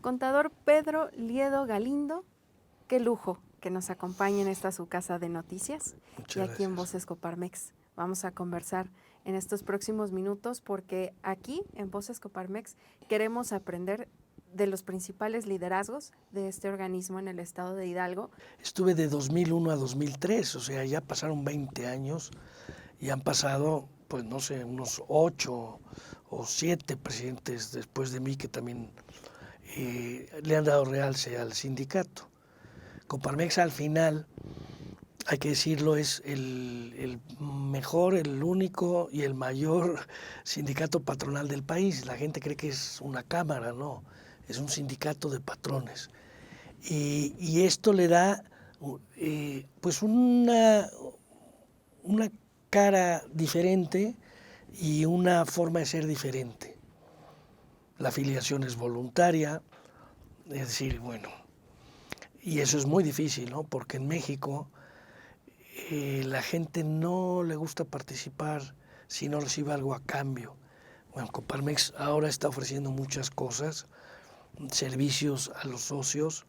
Contador Pedro Liedo Galindo, qué lujo que nos acompañe en esta su casa de noticias. Muchas y aquí en gracias. Voces Coparmex vamos a conversar en estos próximos minutos porque aquí en Voces Coparmex queremos aprender de los principales liderazgos de este organismo en el estado de Hidalgo. Estuve de 2001 a 2003, o sea, ya pasaron 20 años y han pasado, pues no sé, unos 8 o 7 presidentes después de mí que también le han dado realce al sindicato. Coparmex al final, hay que decirlo, es el mejor, el único y el mayor sindicato patronal del país. La gente cree que es una cámara, no, es un sindicato de patrones. Y esto le da pues una cara diferente y una forma de ser diferente. La afiliación es voluntaria, es decir, bueno, y eso es muy difícil, ¿no? Porque en México la gente no le gusta participar si no recibe algo a cambio. Bueno, Coparmex ahora está ofreciendo muchas cosas, servicios a los socios,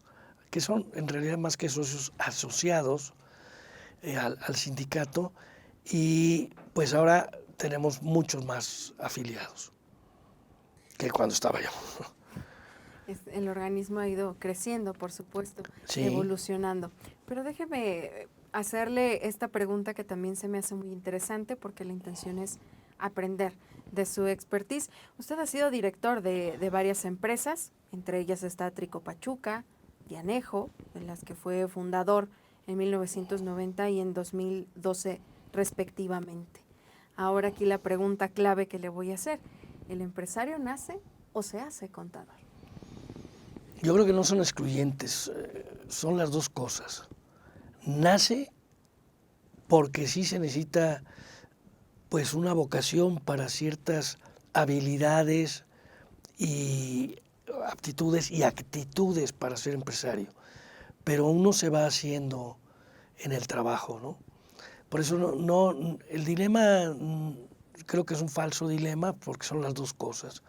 que son en realidad más que socios asociados al sindicato, y pues ahora tenemos muchos más afiliados que cuando estaba yo. El organismo ha ido creciendo, por supuesto, Sí, evolucionando. Pero déjeme hacerle esta pregunta que también se me hace muy interesante porque la intención es aprender de su expertise. Usted ha sido director de varias empresas, entre ellas está Trico Pachuca, Dianejo, de las que fue fundador en 1990 y en 2012 respectivamente. Ahora aquí la pregunta clave que le voy a hacer. ¿El empresario nace o se hace contador? yo creo que no son excluyentes, son las dos cosas. Nace porque sí se necesita pues una vocación para ciertas habilidades y aptitudes y actitudes para ser empresario, pero uno se va haciendo en el trabajo, ¿no? Por eso el dilema creo que es un falso dilema porque son las dos cosas.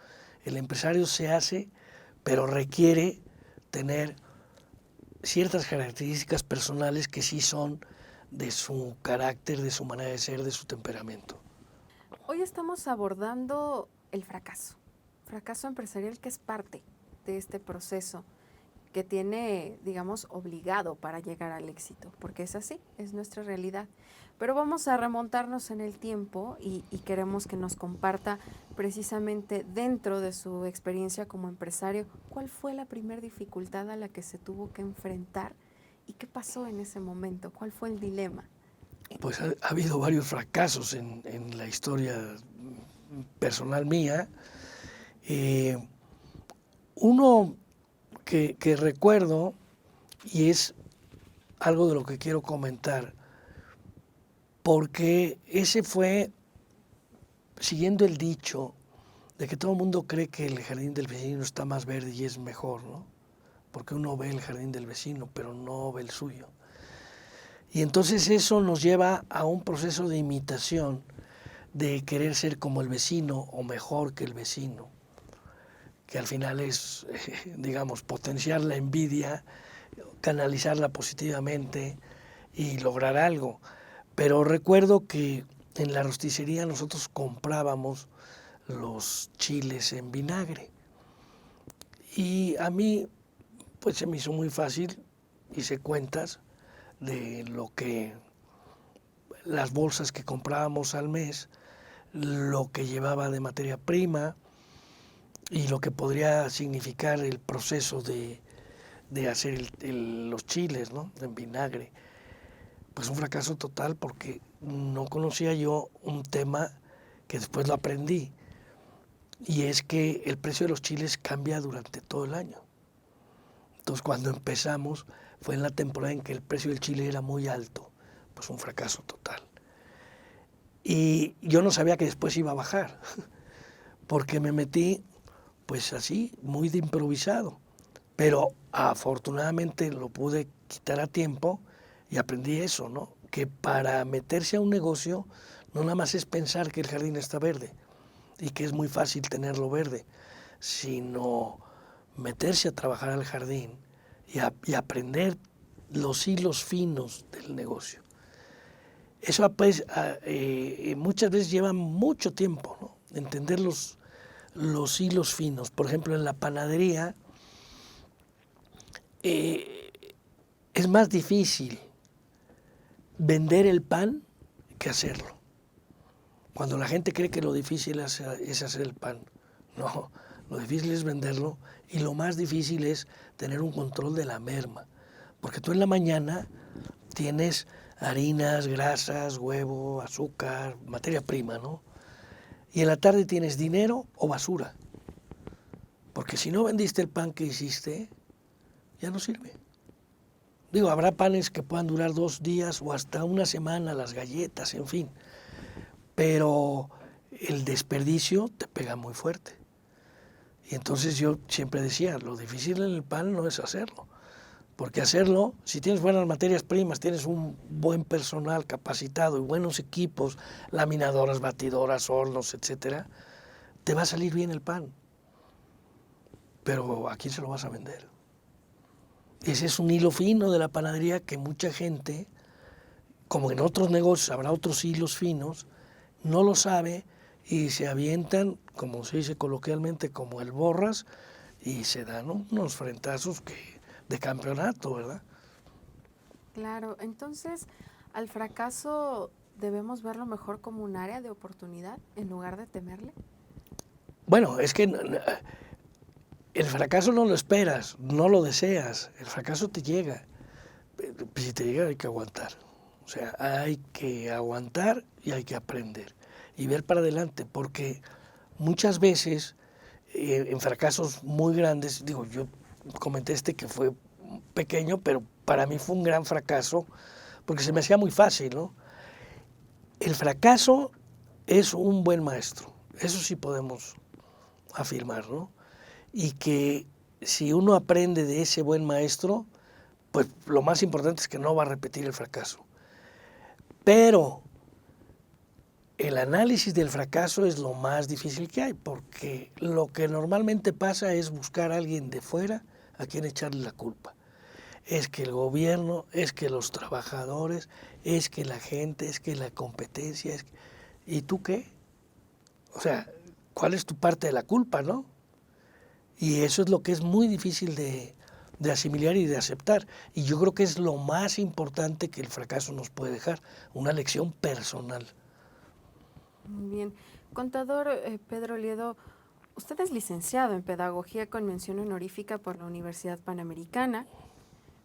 El empresario se hace, pero requiere tener ciertas características personales que sí son de su carácter, de su manera de ser, de su temperamento. Hoy estamos abordando el fracaso empresarial que es parte de este proceso que tiene, digamos, obligado para llegar al éxito, porque es así, es nuestra realidad. Pero vamos a remontarnos en el tiempo y queremos que nos comparta precisamente dentro de su experiencia como empresario, cuál fue la primera dificultad a la que se tuvo que enfrentar y qué pasó en ese momento, cuál fue el dilema. Pues ha habido varios fracasos en la historia personal mía. Eh, Uno que recuerdo, y es algo de lo que quiero comentar, porque ese fue siguiendo el dicho de que todo el mundo cree que el jardín del vecino está más verde y es mejor, ¿no? Porque uno ve el jardín del vecino, pero no ve el suyo. Y entonces eso nos lleva a un proceso de imitación, de querer ser como el vecino o mejor que el vecino, que al final es, digamos, potenciar la envidia, canalizarla positivamente y lograr algo. Pero recuerdo que en la rosticería nosotros comprábamos los chiles en vinagre. Y a mí, pues se me hizo muy fácil, hice cuentas de lo que las bolsas que comprábamos al mes, lo que llevaba de materia prima y lo que podría significar el proceso de hacer los chiles, ¿no? En vinagre. Pues un fracaso total porque no conocía yo un tema que después lo aprendí, y es que el precio de los chiles cambia durante todo el año. Entonces cuando empezamos fue en la temporada en que el precio del chile era muy alto, pues un fracaso total. Y yo no sabía que después iba a bajar, porque me metí pues así, muy de improvisado. Pero afortunadamente lo pude quitar a tiempo y aprendí eso, ¿no? Que para meterse a un negocio no nada más es pensar que el jardín está verde y que es muy fácil tenerlo verde, sino meterse a trabajar al jardín y aprender los hilos finos del negocio. Eso pues, muchas veces lleva mucho tiempo, ¿no? Entender los hilos finos. Por ejemplo, en la panadería es más difícil vender el pan que hacerlo. Cuando la gente cree que lo difícil es hacer el pan, no, lo difícil es venderlo y lo más difícil es tener un control de la merma. Porque tú en la mañana tienes harinas, grasas, huevo, azúcar, materia prima, ¿no? Y en la tarde tienes dinero o basura. Porque si no vendiste el pan que hiciste, ya no sirve. Digo, habrá panes que puedan durar 2 días o hasta una semana, las galletas, en fin. Pero el desperdicio te pega muy fuerte. Y entonces yo siempre decía, lo difícil en el pan no es hacerlo. Porque hacerlo, si tienes buenas materias primas, tienes un buen personal capacitado y buenos equipos, laminadoras, batidoras, hornos, etcétera, te va a salir bien el pan. Pero ¿a quién se lo vas a vender? Ese es un hilo fino de la panadería que mucha gente, como en otros negocios habrá otros hilos finos, no lo sabe y se avientan, como se dice coloquialmente, como el borras, y se dan unos frentazos de campeonato, ¿verdad? Claro, entonces al fracaso debemos verlo mejor como un área de oportunidad en lugar de temerle. Bueno, es que el fracaso no lo esperas, no lo deseas, el fracaso te llega. Si te llega hay que aguantar, o sea, hay que aguantar y hay que aprender y ver para adelante, porque muchas veces en fracasos muy grandes, digo, yo comenté que fue pequeño, pero para mí fue un gran fracaso, porque se me hacía muy fácil, ¿no? El fracaso es un buen maestro, eso sí podemos afirmar, ¿no? Y que si uno aprende de ese buen maestro, pues lo más importante es que no va a repetir el fracaso. Pero el análisis del fracaso es lo más difícil que hay, porque lo que normalmente pasa es buscar a alguien de fuera a quien echarle la culpa. Es que el gobierno, es que los trabajadores, es que la gente, es que la competencia. ¿Y tú qué? O sea, ¿cuál es tu parte de la culpa, no? Y eso es lo que es muy difícil de asimilar y de aceptar. Y yo creo que es lo más importante que el fracaso nos puede dejar, una lección personal. Muy bien. Contador Pedro Liedo, usted es licenciado en Pedagogía con mención honorífica por la Universidad Panamericana,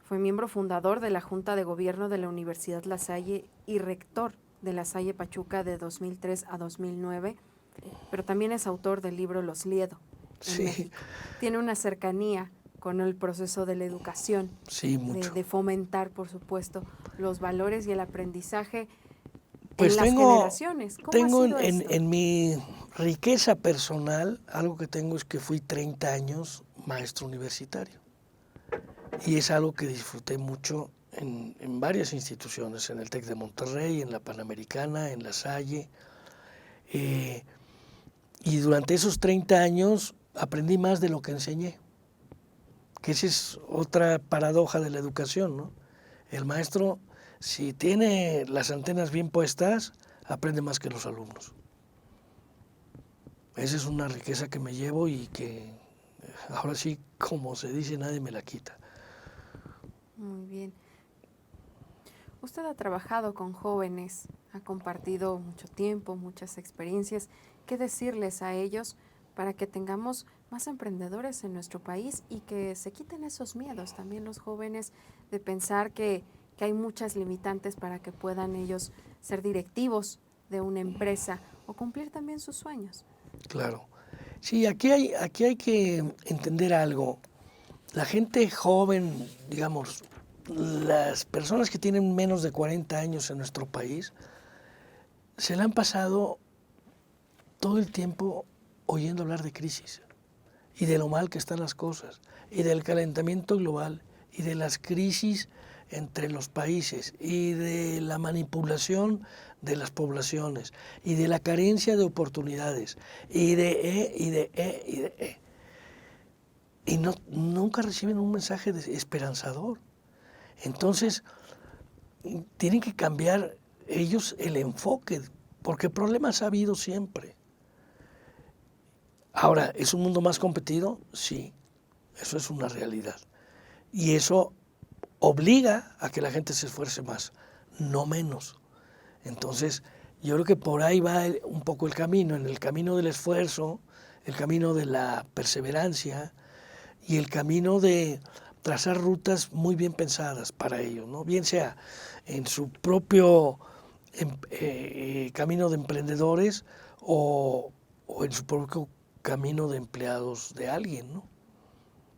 fue miembro fundador de la Junta de Gobierno de la Universidad La Salle y rector de La Salle Pachuca de 2003 a 2009, pero también es autor del libro Los Liedo en México. Tiene una cercanía con el proceso de la educación, mucho. De fomentar, por supuesto, los valores y el aprendizaje pues en las generaciones. ¿Cómo tengo ha sido esto? En mi riqueza personal, algo que tengo es que fui 30 años maestro universitario. Y es algo que disfruté mucho en varias instituciones, en el TEC de Monterrey, en la Panamericana, en La Salle. Y durante esos 30 años aprendí más de lo que enseñé, que esa es otra paradoja de la educación, ¿no? El maestro, si tiene las antenas bien puestas, aprende más que los alumnos. Esa es una riqueza que me llevo y que ahora sí, como se dice, nadie me la quita. Muy bien. Usted ha trabajado con jóvenes, ha compartido mucho tiempo, muchas experiencias. ¿Qué decirles a ellos para que tengamos más emprendedores en nuestro país y que se quiten esos miedos también los jóvenes de pensar que hay muchas limitantes para que puedan ellos ser directivos de una empresa o cumplir también sus sueños? Claro. Sí, aquí hay que entender algo. La gente joven, digamos, las personas que tienen menos de 40 años en nuestro país, se le han pasado todo el tiempo oyendo hablar de crisis y de lo mal que están las cosas y del calentamiento global y de las crisis entre los países y de la manipulación de las poblaciones y de la carencia de oportunidades y de y nunca reciben un mensaje esperanzador. Entonces, tienen que cambiar ellos el enfoque, porque problemas ha habido siempre. Ahora, ¿es un mundo más competido? Sí, eso es una realidad. Y eso obliga a que la gente se esfuerce más, no menos. Entonces, yo creo que por ahí va un poco el camino, en el camino del esfuerzo, el camino de la perseverancia y el camino de trazar rutas muy bien pensadas para ellos, ¿no? Bien sea en su propio camino de emprendedores o en su propio camino de empleados de alguien, ¿no?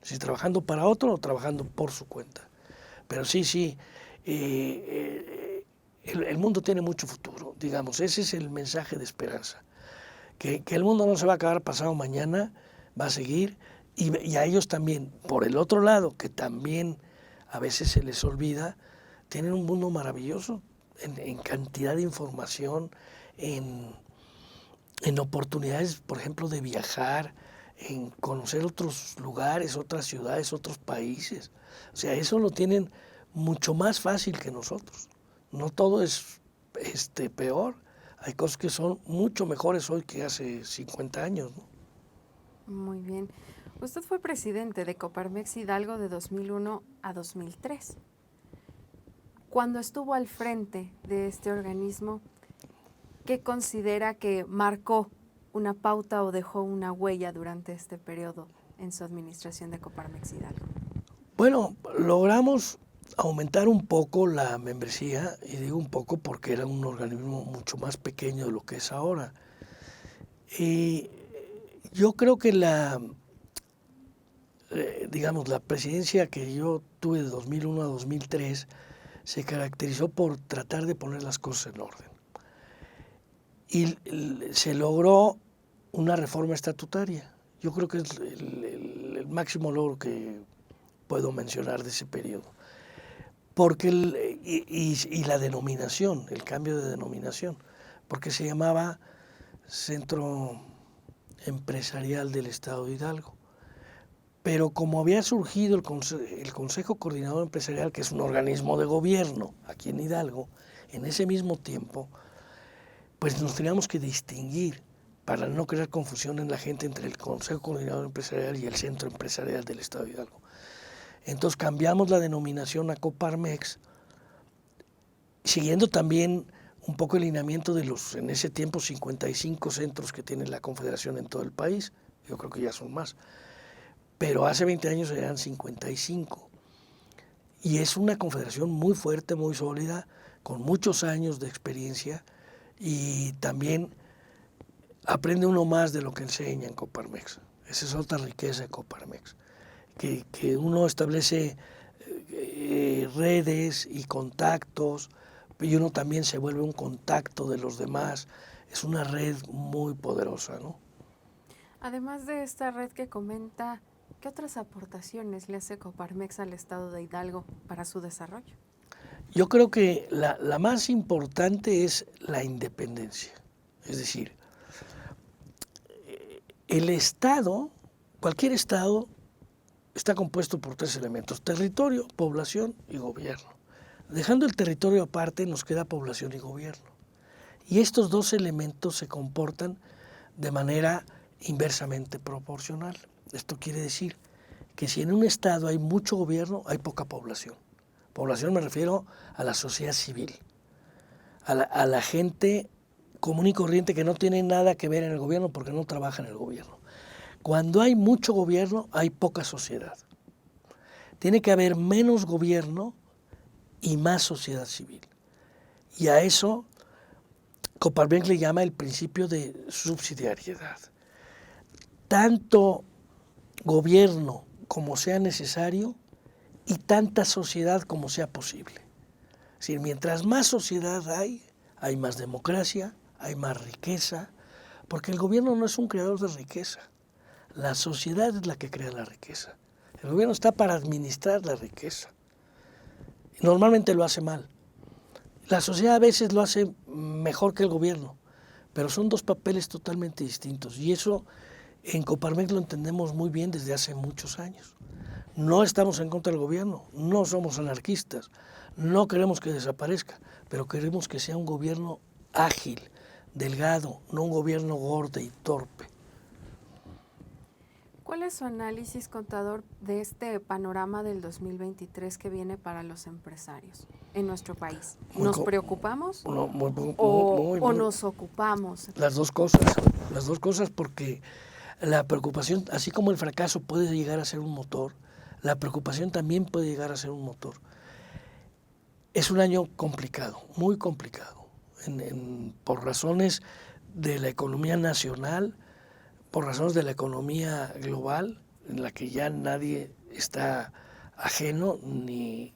Si trabajando para otro o trabajando por su cuenta. Pero sí, el mundo tiene mucho futuro, digamos, ese es el mensaje de esperanza. Que el mundo no se va a acabar pasado mañana, va a seguir, y a ellos también, por el otro lado, que también a veces se les olvida, tienen un mundo maravilloso en cantidad de información, en oportunidades, por ejemplo, de viajar, en conocer otros lugares, otras ciudades, otros países. O sea, eso lo tienen mucho más fácil que nosotros. No todo es peor. Hay cosas que son mucho mejores hoy que hace 50 años, ¿no? Muy bien. Usted fue presidente de Coparmex Hidalgo de 2001 a 2003. Cuando estuvo al frente de este organismo, ¿qué considera que marcó una pauta o dejó una huella durante este periodo en su administración de Coparmex Hidalgo? Bueno, logramos aumentar un poco la membresía, y digo un poco porque era un organismo mucho más pequeño de lo que es ahora. Y yo creo que digamos, la presidencia que yo tuve de 2001 a 2003 se caracterizó por tratar de poner las cosas en orden. Y se logró una reforma estatutaria. Yo creo que es el máximo logro que puedo mencionar de ese periodo. Porque y la denominación, el cambio de denominación, porque se llamaba Centro Empresarial del Estado de Hidalgo. Pero como había surgido el Consejo Coordinador Empresarial, que es un organismo de gobierno aquí en Hidalgo, en ese mismo tiempo, pues nos teníamos que distinguir para no crear confusión en la gente entre el Consejo Coordinador Empresarial y el Centro Empresarial del Estado de Hidalgo. Entonces cambiamos la denominación a Coparmex, siguiendo también un poco el lineamiento de los, en ese tiempo, 55 centros que tiene la Confederación en todo el país. Yo creo que ya son más. Pero hace 20 años eran 55. Y es una confederación muy fuerte, muy sólida, con muchos años de experiencia, y también aprende uno más de lo que enseña en Coparmex. Esa es otra riqueza de Coparmex, que uno establece redes y contactos, y uno también se vuelve un contacto de los demás. Es una red muy poderosa, ¿no? Además de esta red que comenta, ¿qué otras aportaciones le hace Coparmex al Estado de Hidalgo para su desarrollo? Yo creo que la más importante es la independencia. Es decir, el Estado, cualquier Estado, está compuesto por 3 elementos: territorio, población y gobierno. Dejando el territorio aparte, nos queda población y gobierno. Y estos 2 elementos se comportan de manera inversamente proporcional. Esto quiere decir que si en un estado hay mucho gobierno, hay poca población. Población me refiero a la sociedad civil, a la gente común y corriente que no tiene nada que ver en el gobierno porque no trabaja en el gobierno. Cuando hay mucho gobierno, hay poca sociedad. Tiene que haber menos gobierno y más sociedad civil. Y a eso Coparmex le llama el principio de subsidiariedad. Tanto gobierno como sea necesario y tanta sociedad como sea posible. Es decir, mientras más sociedad hay más democracia, hay más riqueza, porque el gobierno no es un creador de riqueza. La sociedad es la que crea la riqueza. El gobierno está para administrar la riqueza. Normalmente lo hace mal. La sociedad a veces lo hace mejor que el gobierno, pero son 2 papeles totalmente distintos, y eso En Coparmex lo entendemos muy bien desde hace muchos años. No estamos en contra del gobierno, no somos anarquistas, no queremos que desaparezca, pero queremos que sea un gobierno ágil, delgado, no un gobierno gordo y torpe. ¿Cuál es su análisis, contador, de este panorama del 2023 que viene para los empresarios en nuestro país? ¿Nos preocupamos o nos ocupamos? Las dos cosas, porque la preocupación, así como el fracaso puede llegar a ser un motor, la preocupación también puede llegar a ser un motor. Es un año complicado, muy complicado, por razones de la economía nacional, por razones de la economía global, en la que ya nadie está ajeno ni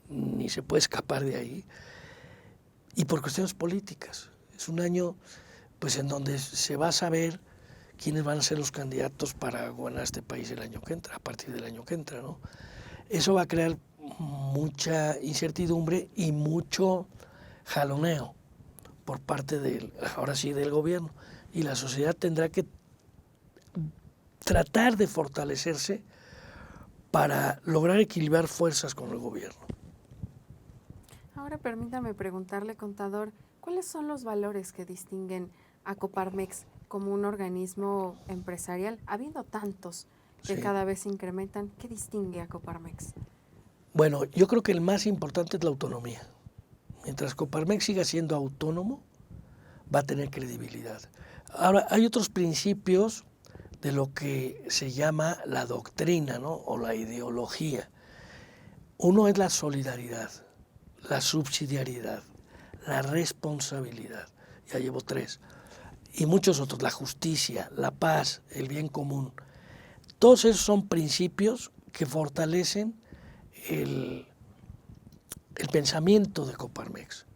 se puede escapar de ahí, y por cuestiones políticas. Es un año pues en donde se va a saber quiénes van a ser los candidatos para gobernar este país el año que entra, a partir del año que entra, ¿no? Eso va a crear mucha incertidumbre y mucho jaloneo por parte ahora sí, del gobierno. Y la sociedad tendrá que tratar de fortalecerse para lograr equilibrar fuerzas con el gobierno. Ahora permítame preguntarle, contador, ¿cuáles son los valores que distinguen a Coparmex como un organismo empresarial? Habiendo tantos que cada vez se incrementan, ¿qué distingue a Coparmex? Bueno, yo creo que el más importante es la autonomía. Mientras Coparmex siga siendo autónomo, va a tener credibilidad. Ahora, hay otros principios de lo que se llama la doctrina, ¿no? O la ideología. Uno es la solidaridad, la subsidiariedad, la responsabilidad. Ya llevo 3. Y muchos otros, la justicia, la paz, el bien común. Todos esos son principios que fortalecen el pensamiento de Coparmex.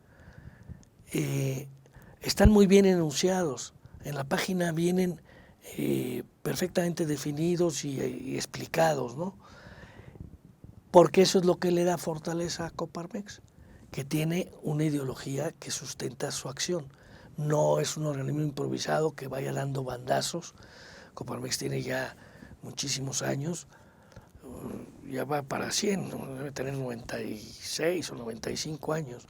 Están muy bien enunciados. En la página vienen perfectamente definidos y explicados, ¿no? Porque eso es lo que le da fortaleza a Coparmex, que tiene una ideología que sustenta su acción. No es un organismo improvisado que vaya dando bandazos. Coparmex tiene ya muchísimos años, ya va para 100, ¿no? Debe tener 96 o 95 años.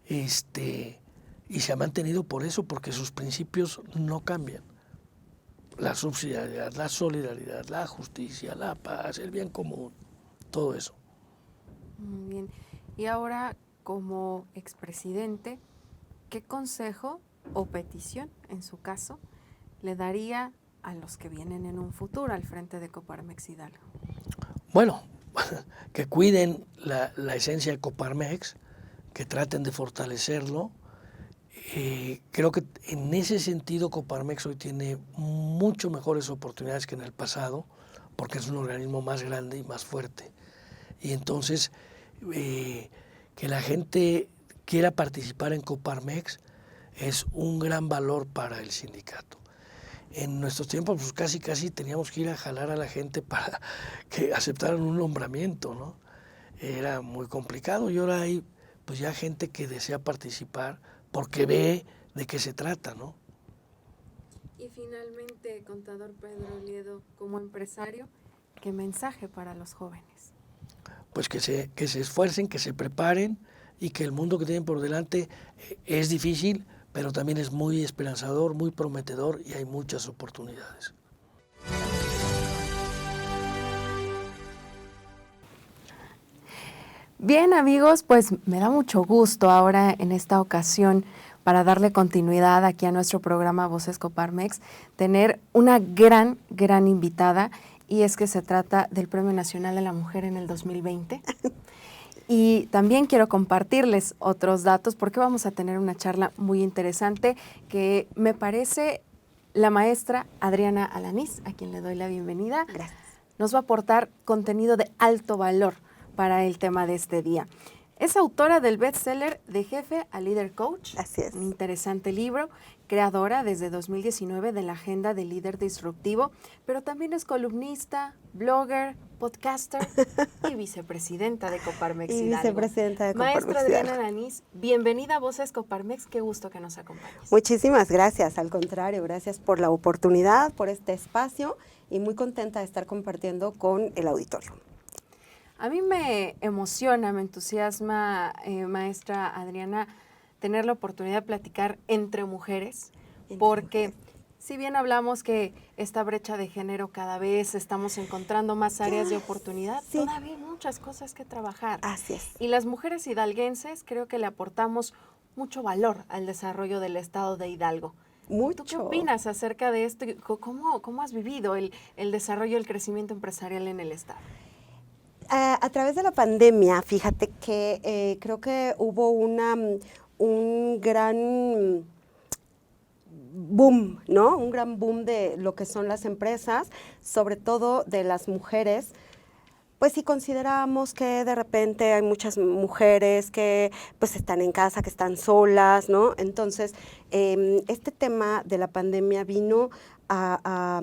Y se ha mantenido por eso, porque sus principios no cambian. La subsidiariedad, la solidaridad, la justicia, la paz, el bien común, todo eso. Muy bien. Y ahora, como expresidente, ¿qué consejo o petición, en su caso, le daría a los que vienen en un futuro al frente de Coparmex Hidalgo? Bueno, que cuiden la esencia de Coparmex, que traten de fortalecerlo. Creo que en ese sentido Coparmex hoy tiene mucho mejores oportunidades que en el pasado, porque es un organismo más grande y más fuerte. Y entonces, que la gente quiera participar en Coparmex es un gran valor para el sindicato. En nuestros tiempos, pues casi teníamos que ir a jalar a la gente para que aceptaran un nombramiento, ¿no? Era muy complicado, y ahora hay pues ya gente que desea participar porque ve de qué se trata, ¿no? Y finalmente, contador Pedro Liedo, como empresario, ¿qué mensaje para los jóvenes? Pues que se esfuercen, que se preparen, y que el mundo que tienen por delante es difícil, pero también es muy esperanzador, muy prometedor, y hay muchas oportunidades. Bien, amigos, pues me da mucho gusto ahora en esta ocasión, para darle continuidad aquí a nuestro programa Voces Coparmex, tener una gran invitada, y es que se trata del Premio Nacional de la Mujer en el 2020. Y también quiero compartirles otros datos, porque vamos a tener una charla muy interesante que me parece la maestra Adriana Alanís, a quien le doy la bienvenida. Gracias. Nos va a aportar contenido de alto valor para el tema de este día. Es autora del bestseller De Jefe a Líder Coach. Así es. Un interesante libro, creadora desde 2019 de la Agenda del Líder Disruptivo, pero también es columnista, blogger, podcaster y vicepresidenta de Coparmex Y Hidalgo. vicepresidenta de Coparmex Maestra Adriana Hidalgo. Alanís, bienvenida a Voces Coparmex, qué gusto que nos acompañes. Muchísimas gracias, al contrario, gracias por la oportunidad, por este espacio y muy contenta de estar compartiendo con el auditorio. A mí me emociona, me entusiasma, maestra Adriana, tener la oportunidad de platicar entre mujeres, porque si bien hablamos que esta brecha de género cada vez estamos encontrando más áreas de oportunidad, sí. todavía hay muchas cosas que trabajar. Así es. Y las mujeres hidalguenses creo que le aportamos mucho valor al desarrollo del estado de Hidalgo. Mucho. ¿Tú qué opinas acerca de esto? ¿Cómo has vivido el desarrollo y el crecimiento empresarial en el estado? A través de la pandemia, fíjate que creo que hubo un gran boom, ¿no? Un gran boom de lo que son las empresas, sobre todo de las mujeres. Pues si consideramos que de repente hay muchas mujeres que pues están en casa, que están solas, ¿no? Entonces, este tema de la pandemia vino a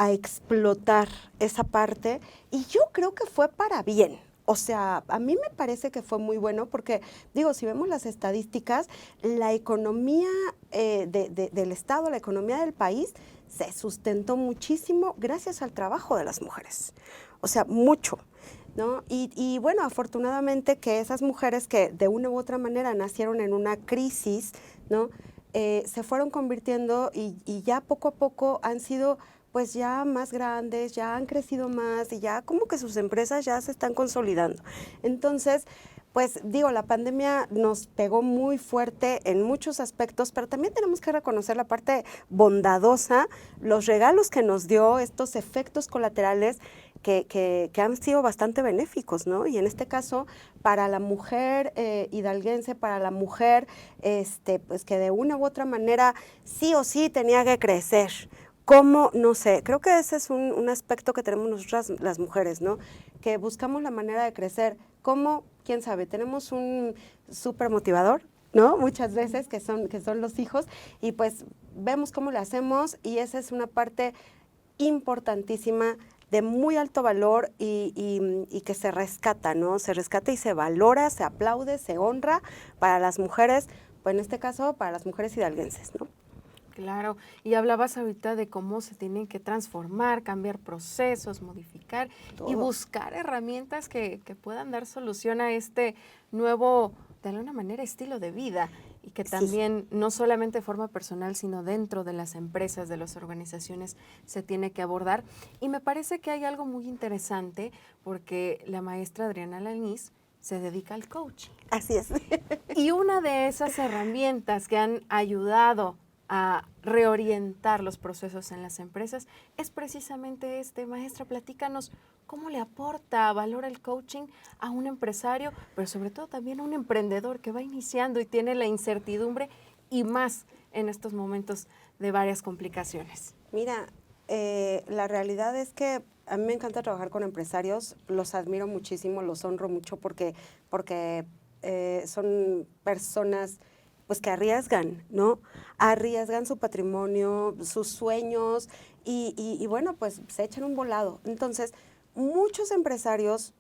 explotar esa parte y yo creo que fue para bien. O sea, a mí me parece que fue muy bueno porque, digo, si vemos las estadísticas, la economía del Estado, la economía del país se sustentó muchísimo gracias al trabajo de las mujeres. O sea, mucho, ¿no? Y bueno, afortunadamente que esas mujeres que de una u otra manera nacieron en una crisis, ¿no? Se fueron convirtiendo y ya poco a poco han sido pues ya más grandes, ya han crecido más y ya como que sus empresas ya se están consolidando. Entonces, pues digo, la pandemia nos pegó muy fuerte en muchos aspectos, pero también tenemos que reconocer la parte bondadosa, los regalos que nos dio, estos efectos colaterales que han sido bastante benéficos, ¿no? Y en este caso, para la mujer hidalguense, para la mujer pues que de una u otra manera sí o sí tenía que crecer. ¿Cómo? No sé, creo que ese es un aspecto que tenemos nosotras las mujeres, ¿no? Que buscamos la manera de crecer. ¿Cómo? ¿Quién sabe? Tenemos un súper motivador, ¿no? Muchas veces que son los hijos y pues vemos cómo lo hacemos y esa es una parte importantísima de muy alto valor y que se rescata, ¿no? Se rescata y se valora, se aplaude, se honra para las mujeres, pues en este caso para las mujeres hidalguenses, ¿no? Claro, y hablabas ahorita de cómo se tienen que transformar, cambiar procesos, modificar Todo. Y buscar herramientas que puedan dar solución a este nuevo, de alguna manera, estilo de vida y que también no solamente de forma personal, sino dentro de las empresas, de las organizaciones, se tiene que abordar. Y me parece que hay algo muy interesante porque la maestra Adriana Alanís se dedica al coaching. Así es. Y una de esas herramientas que han ayudado a reorientar los procesos en las empresas es precisamente maestra, platícanos cómo le aporta valor el coaching a un empresario, pero sobre todo también a un emprendedor que va iniciando y tiene la incertidumbre y más en estos momentos de varias complicaciones. Mira, la realidad es que a mí me encanta trabajar con empresarios, los admiro muchísimo, los honro mucho porque son personas pues que arriesgan, ¿no? Arriesgan su patrimonio, sus sueños y bueno, pues se echan un volado. Entonces, muchos empresarios,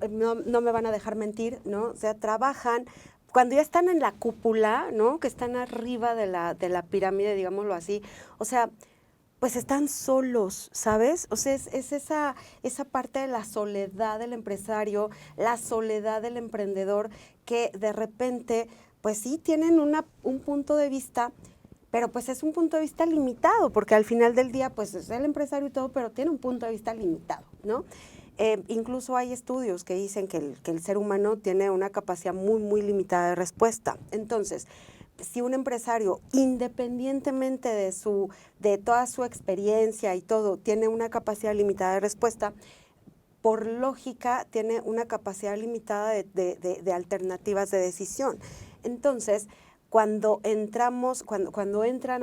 no me van a dejar mentir, ¿no? O sea, trabajan cuando ya están en la cúpula, ¿no? Que están arriba de la pirámide, digámoslo así. O sea, pues están solos, ¿sabes? O sea, es esa parte de la soledad del empresario, la soledad del emprendedor que de repente pues sí tienen un punto de vista, pero pues es un punto de vista limitado, porque al final del día pues es el empresario y todo, pero tiene un punto de vista limitado, ¿no? Incluso hay estudios que dicen que el ser humano tiene una capacidad muy, muy limitada de respuesta. Entonces, si un empresario, independientemente de toda su experiencia y todo, tiene una capacidad limitada de respuesta, por lógica tiene una capacidad limitada de alternativas de decisión. Entonces, cuando entran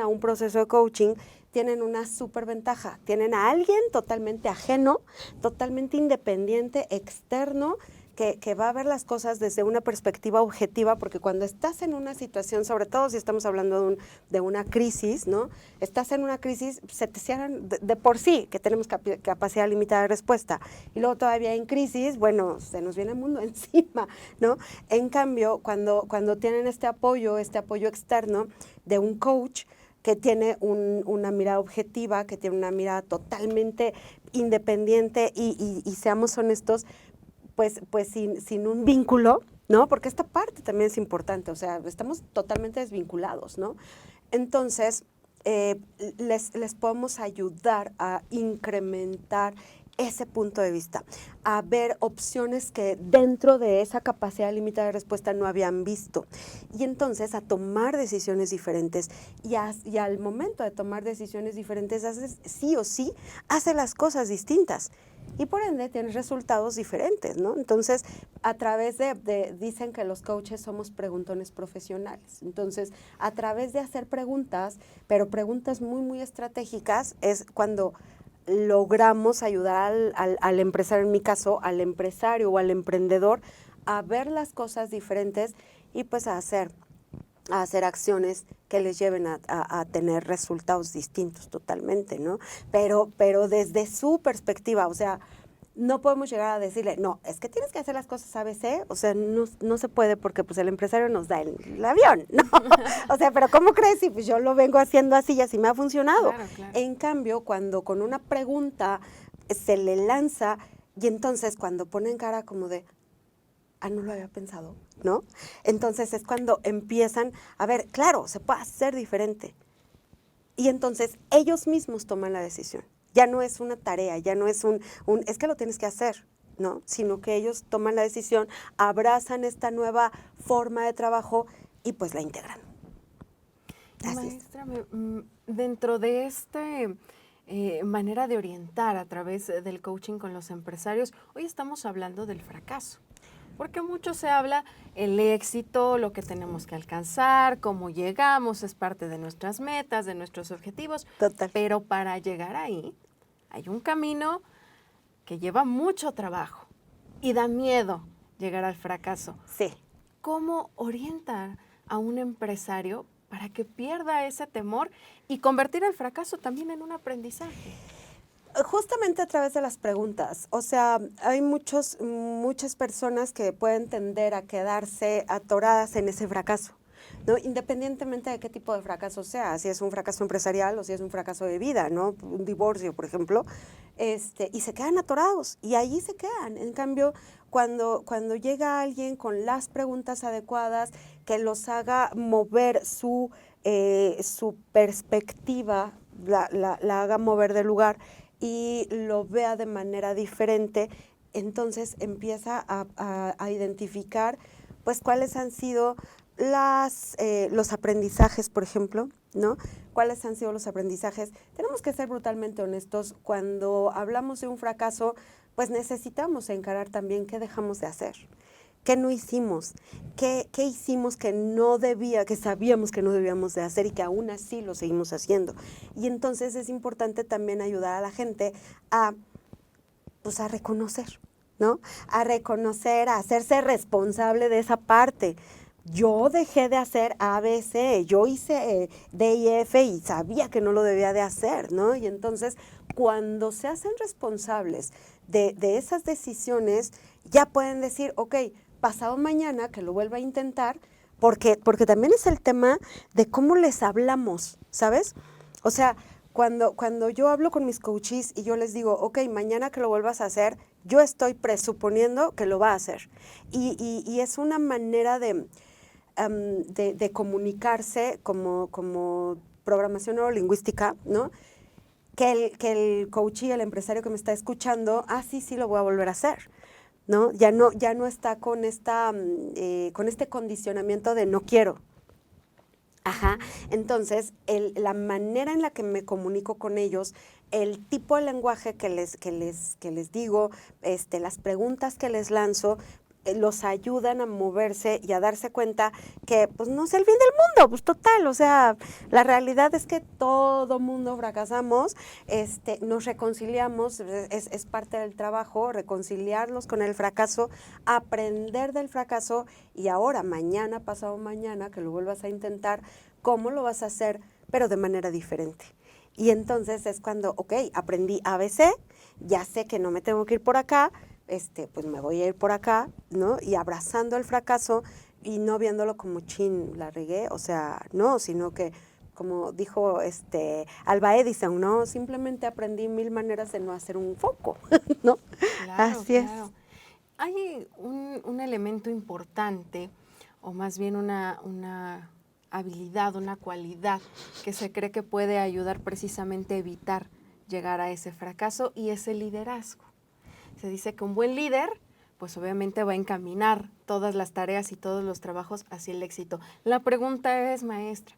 a un proceso de coaching, tienen una súper ventaja. Tienen a alguien totalmente ajeno, totalmente independiente, externo, que va a ver las cosas desde una perspectiva objetiva, porque cuando estás en una situación, sobre todo si estamos hablando de una crisis, ¿no? Estás en una crisis, se te cierran de por sí, que tenemos capacidad limitada de respuesta, y luego todavía en crisis, bueno, se nos viene el mundo encima, ¿no? En cambio, cuando tienen este apoyo externo de un coach que tiene una mirada objetiva, que tiene una mirada totalmente independiente y seamos honestos, pues sin un vínculo, ¿no? Porque esta parte también es importante, o sea, estamos totalmente desvinculados, ¿no? Entonces, les podemos ayudar a incrementar ese punto de vista, a ver opciones que dentro de esa capacidad limitada de respuesta no habían visto. Y entonces a tomar decisiones diferentes. Y al momento de tomar decisiones diferentes, sí o sí, hace las cosas distintas. Y por ende tienes resultados diferentes, ¿no? Entonces, a través dicen que los coaches somos preguntones profesionales. Entonces, a través de hacer preguntas, pero preguntas muy, muy estratégicas, es cuando logramos ayudar al empresario, en mi caso, al empresario o al emprendedor, a ver las cosas diferentes y pues a hacer acciones que les lleven a tener resultados distintos totalmente, ¿no? Pero desde su perspectiva, o sea, no podemos llegar a decirle, no, es que tienes que hacer las cosas ABC, o sea, no se puede porque pues el empresario nos da el avión, ¿no? O sea, pero ¿cómo crees? Si pues yo lo vengo haciendo así y así me ha funcionado. Claro, claro. En cambio, cuando con una pregunta se le lanza y entonces cuando ponen cara como de, no lo había pensado, ¿no? Entonces es cuando empiezan a ver, claro, se puede hacer diferente. Y entonces ellos mismos toman la decisión. Ya no es una tarea, ya no es es que lo tienes que hacer, ¿no? Sino que ellos toman la decisión, abrazan esta nueva forma de trabajo y pues la integran. Así es. Maestra, dentro de esta manera de orientar a través del coaching con los empresarios, hoy estamos hablando del fracaso. Porque mucho se habla el éxito, lo que tenemos que alcanzar, cómo llegamos, es parte de nuestras metas, de nuestros objetivos. Total. Pero para llegar ahí hay un camino que lleva mucho trabajo y da miedo llegar al fracaso. Sí. ¿Cómo orientar a un empresario para que pierda ese temor y convertir el fracaso también en un aprendizaje? Justamente a través de las preguntas. O sea, hay muchas personas que pueden tender a quedarse atoradas en ese fracaso, ¿no? Independientemente de qué tipo de fracaso sea, si es un fracaso empresarial o si es un fracaso de vida, ¿no? Un divorcio, por ejemplo, y se quedan atorados y ahí se quedan. En cambio, cuando llega alguien con las preguntas adecuadas que los haga mover su perspectiva, la haga mover de lugar, y lo vea de manera diferente, entonces empieza a identificar pues cuáles han sido los aprendizajes, por ejemplo, ¿no? ¿Cuáles han sido los aprendizajes? Tenemos que ser brutalmente honestos. Cuando hablamos de un fracaso, pues necesitamos encarar también qué dejamos de hacer. ¿Qué no hicimos? ¿Qué hicimos que que sabíamos que no debíamos de hacer y que aún así lo seguimos haciendo? Y entonces es importante también ayudar a la gente a reconocer, ¿no? A reconocer, a hacerse responsable de esa parte. Yo dejé de hacer A, B, C, yo hice D y F y sabía que no lo debía de hacer, ¿no? Y entonces, cuando se hacen responsables de esas decisiones, ya pueden decir, ok, pasado mañana que lo vuelva a intentar, porque también es el tema de cómo les hablamos, ¿sabes? O sea, cuando yo hablo con mis coaches y yo les digo, ok, mañana que lo vuelvas a hacer, yo estoy presuponiendo que lo va a hacer. Y es una manera de comunicarse como programación neurolingüística, ¿no? Que el coach y el empresario que me está escuchando, sí, lo voy a volver a hacer, ¿no? Ya no está con este condicionamiento de no quiero. Ajá. Entonces, la manera en la que me comunico con ellos, el tipo de lenguaje que les digo, las preguntas que les lanzo, los ayudan a moverse y a darse cuenta que pues no es el fin del mundo, pues total, o sea, la realidad es que todo mundo fracasamos, nos reconciliamos, es parte del trabajo, reconciliarlos con el fracaso, aprender del fracaso y ahora, mañana, pasado mañana, que lo vuelvas a intentar, ¿cómo lo vas a hacer? Pero de manera diferente. Y entonces es cuando, ok, aprendí ABC, ya sé que no me tengo que ir por acá, pues me voy a ir por acá, ¿no? Y abrazando el fracaso y no viéndolo como chin, la regué, o sea, no, sino que como dijo Alba Edison, ¿no? Simplemente aprendí 1000 maneras de no hacer un foco, ¿no? Claro, Así es. claro. Hay un elemento importante, o más bien una habilidad, una cualidad que se cree que puede ayudar precisamente a evitar llegar a ese fracaso, y es el liderazgo. Se dice que un buen líder, pues obviamente va a encaminar todas las tareas y todos los trabajos hacia el éxito. La pregunta es, maestra,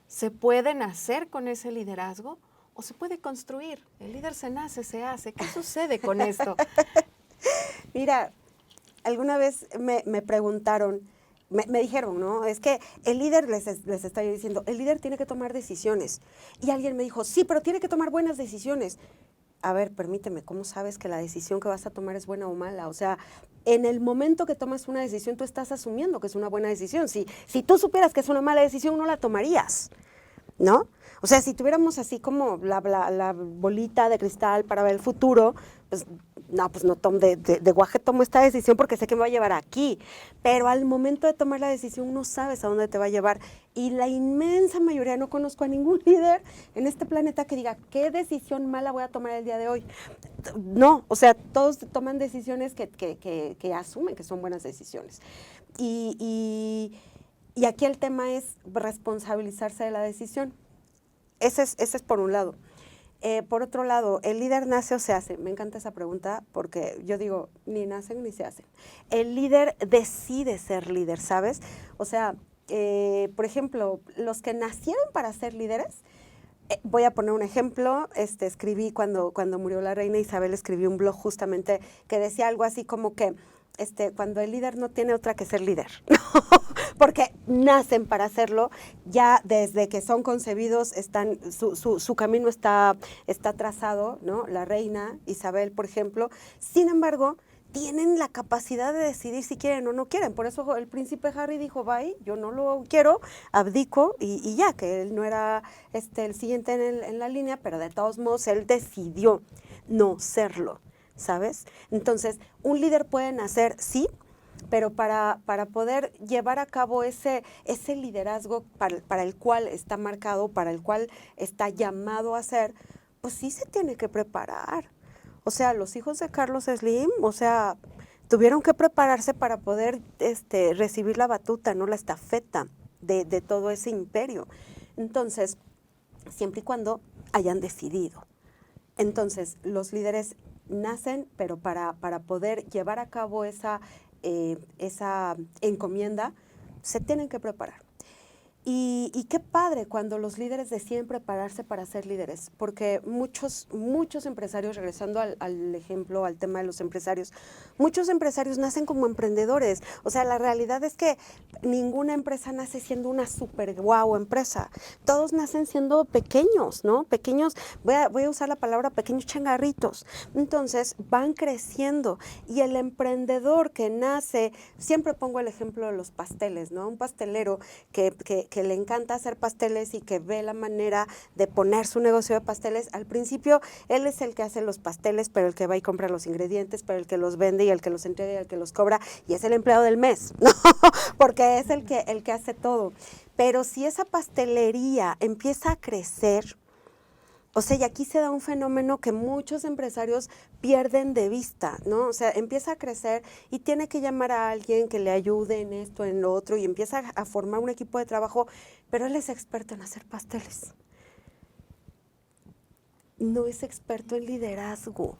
¿se puede nacer con ese liderazgo o se puede construir? El líder se nace, se hace. ¿Qué sucede con esto? Mira, alguna vez me preguntaron, me dijeron, ¿no? Es que el líder, les estaba diciendo, el líder tiene que tomar decisiones. Y alguien me dijo, sí, pero tiene que tomar buenas decisiones. A ver, permíteme, ¿cómo sabes que la decisión que vas a tomar es buena o mala? O sea, en el momento que tomas una decisión, tú estás asumiendo que es una buena decisión. Si tú supieras que es una mala decisión, no la tomarías, ¿no? O sea, si tuviéramos así como la bolita de cristal para ver el futuro, pues no tomo de guaje tomo esta decisión porque sé que me va a llevar aquí. Pero al momento de tomar la decisión no sabes a dónde te va a llevar. Y la inmensa mayoría, no conozco a ningún líder en este planeta que diga, ¿qué decisión mala voy a tomar el día de hoy? No, o sea, todos toman decisiones que asumen que son buenas decisiones. Y aquí el tema es responsabilizarse de la decisión. Ese es por un lado. Por otro lado, ¿el líder nace o se hace? Me encanta esa pregunta porque yo digo, ni nacen ni se hacen. El líder decide ser líder, ¿sabes? O sea, por ejemplo, los que nacieron para ser líderes, voy a poner un ejemplo, escribí cuando murió la reina Isabel, escribí un blog justamente que decía algo así como que cuando el líder no tiene otra que ser líder, porque nacen para hacerlo, ya desde que son concebidos su camino está trazado, ¿no? La reina Isabel, por ejemplo, sin embargo, tienen la capacidad de decidir si quieren o no quieren. Por eso el príncipe Harry dijo, bye, yo no lo quiero, abdico, y ya, que él no era el siguiente en la línea, pero de todos modos él decidió no serlo, ¿sabes? Entonces, un líder puede nacer, sí, pero para poder llevar a cabo ese liderazgo para el cual está marcado, para el cual está llamado a ser, pues sí se tiene que preparar. O sea, los hijos de Carlos Slim, o sea, tuvieron que prepararse para poder recibir la batuta, no la estafeta de todo ese imperio. Entonces, siempre y cuando hayan decidido. Entonces, los líderes nacen, pero para poder llevar a cabo esa encomienda, se tienen que preparar. Y qué padre cuando los líderes deciden prepararse para ser líderes, porque muchos empresarios, regresando al ejemplo, al tema de los empresarios, muchos empresarios nacen como emprendedores. O sea, la realidad es que ninguna empresa nace siendo una super guau empresa. Todos nacen siendo pequeños, ¿no? Pequeños, voy a usar la palabra pequeños changarritos. Entonces, van creciendo. Y el emprendedor que nace, siempre pongo el ejemplo de los pasteles, ¿no? Un pastelero que le encanta hacer pasteles y que ve la manera de poner su negocio de pasteles, al principio él es el que hace los pasteles, pero el que va y compra los ingredientes, pero el que los vende y el que los entrega y el que los cobra, y es el empleado del mes, ¿no? Porque es el que hace todo. Pero si esa pastelería empieza a crecer, o sea, y aquí se da un fenómeno que muchos empresarios pierden de vista, ¿no? O sea, empieza a crecer y tiene que llamar a alguien que le ayude en esto, en lo otro, y empieza a formar un equipo de trabajo, pero él es experto en hacer pasteles. No es experto en liderazgo.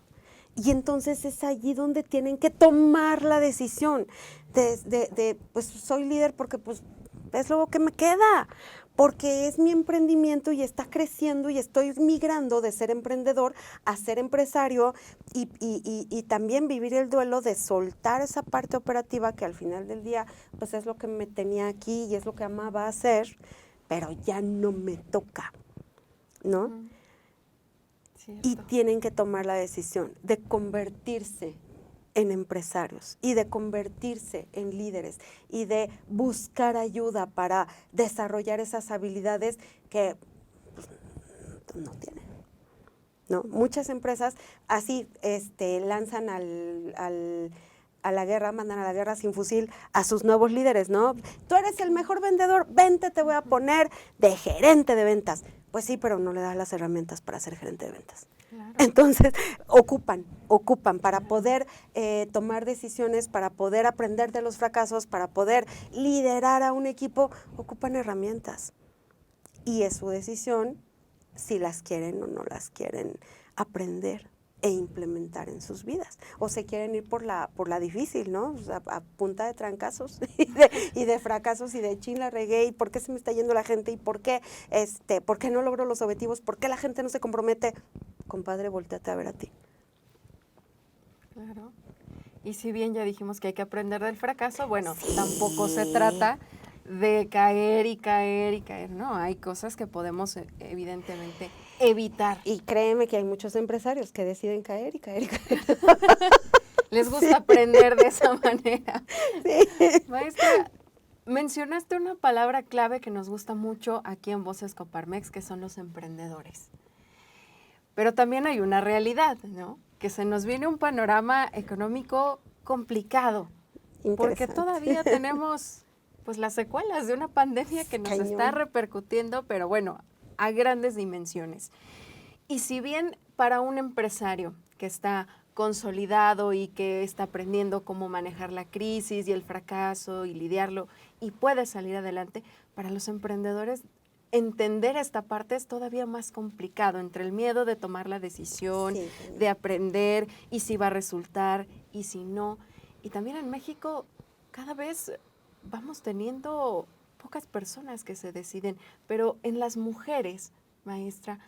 Y entonces es allí donde tienen que tomar la decisión de pues soy líder porque pues es lo que me queda. porque es mi emprendimiento y está creciendo y estoy migrando de ser emprendedor a ser empresario y también vivir el duelo de soltar esa parte operativa que al final del día pues es lo que me tenía aquí y es lo que amaba hacer, pero ya no me toca, ¿no? Y Cierto. tienen que tomar la decisión de convertirse en empresarios y de convertirse en líderes y de buscar ayuda para desarrollar esas habilidades que pues, no tienen, ¿no? Muchas empresas así lanzan a la guerra, mandan a la guerra sin fusil a sus nuevos líderes, ¿no? Tú eres el mejor vendedor, vente, te voy a poner de gerente de ventas. Pues sí, pero no le das las herramientas para ser gerente de ventas. Claro. Entonces, ocupan para poder tomar decisiones, para poder aprender de los fracasos, para poder liderar a un equipo, ocupan herramientas. Y es su decisión si las quieren o no las quieren aprender e implementar en sus vidas. O se quieren ir por la difícil, ¿no? O sea, a punta de trancazos y de fracasos y de chin la regué y por qué se me está yendo la gente y por qué no logro los objetivos, por qué la gente no se compromete. Compadre, volteate a ver a ti. Claro. Y si bien ya dijimos que hay que aprender del fracaso, bueno, Sí. tampoco se trata de caer y caer y caer, ¿no? Hay cosas que podemos evidentemente evitar. Y créeme que hay muchos empresarios que deciden caer y caer y caer. Les gusta aprender de esa manera. Sí. Maestra, mencionaste una palabra clave que nos gusta mucho aquí en Voces Coparmex, que son los emprendedores. Pero también hay una realidad, ¿no? Que se nos viene un panorama económico complicado, porque todavía tenemos pues las secuelas de una pandemia que nos está repercutiendo, pero bueno, a grandes dimensiones. Y si bien para un empresario que está consolidado y que está aprendiendo cómo manejar la crisis y el fracaso y lidiarlo y puede salir adelante, para los emprendedores entender esta parte es todavía más complicado, entre el miedo de tomar la decisión, Sí. de aprender y si va a resultar y si no. Y también en México cada vez vamos teniendo pocas personas que se deciden, pero en las mujeres, maestra,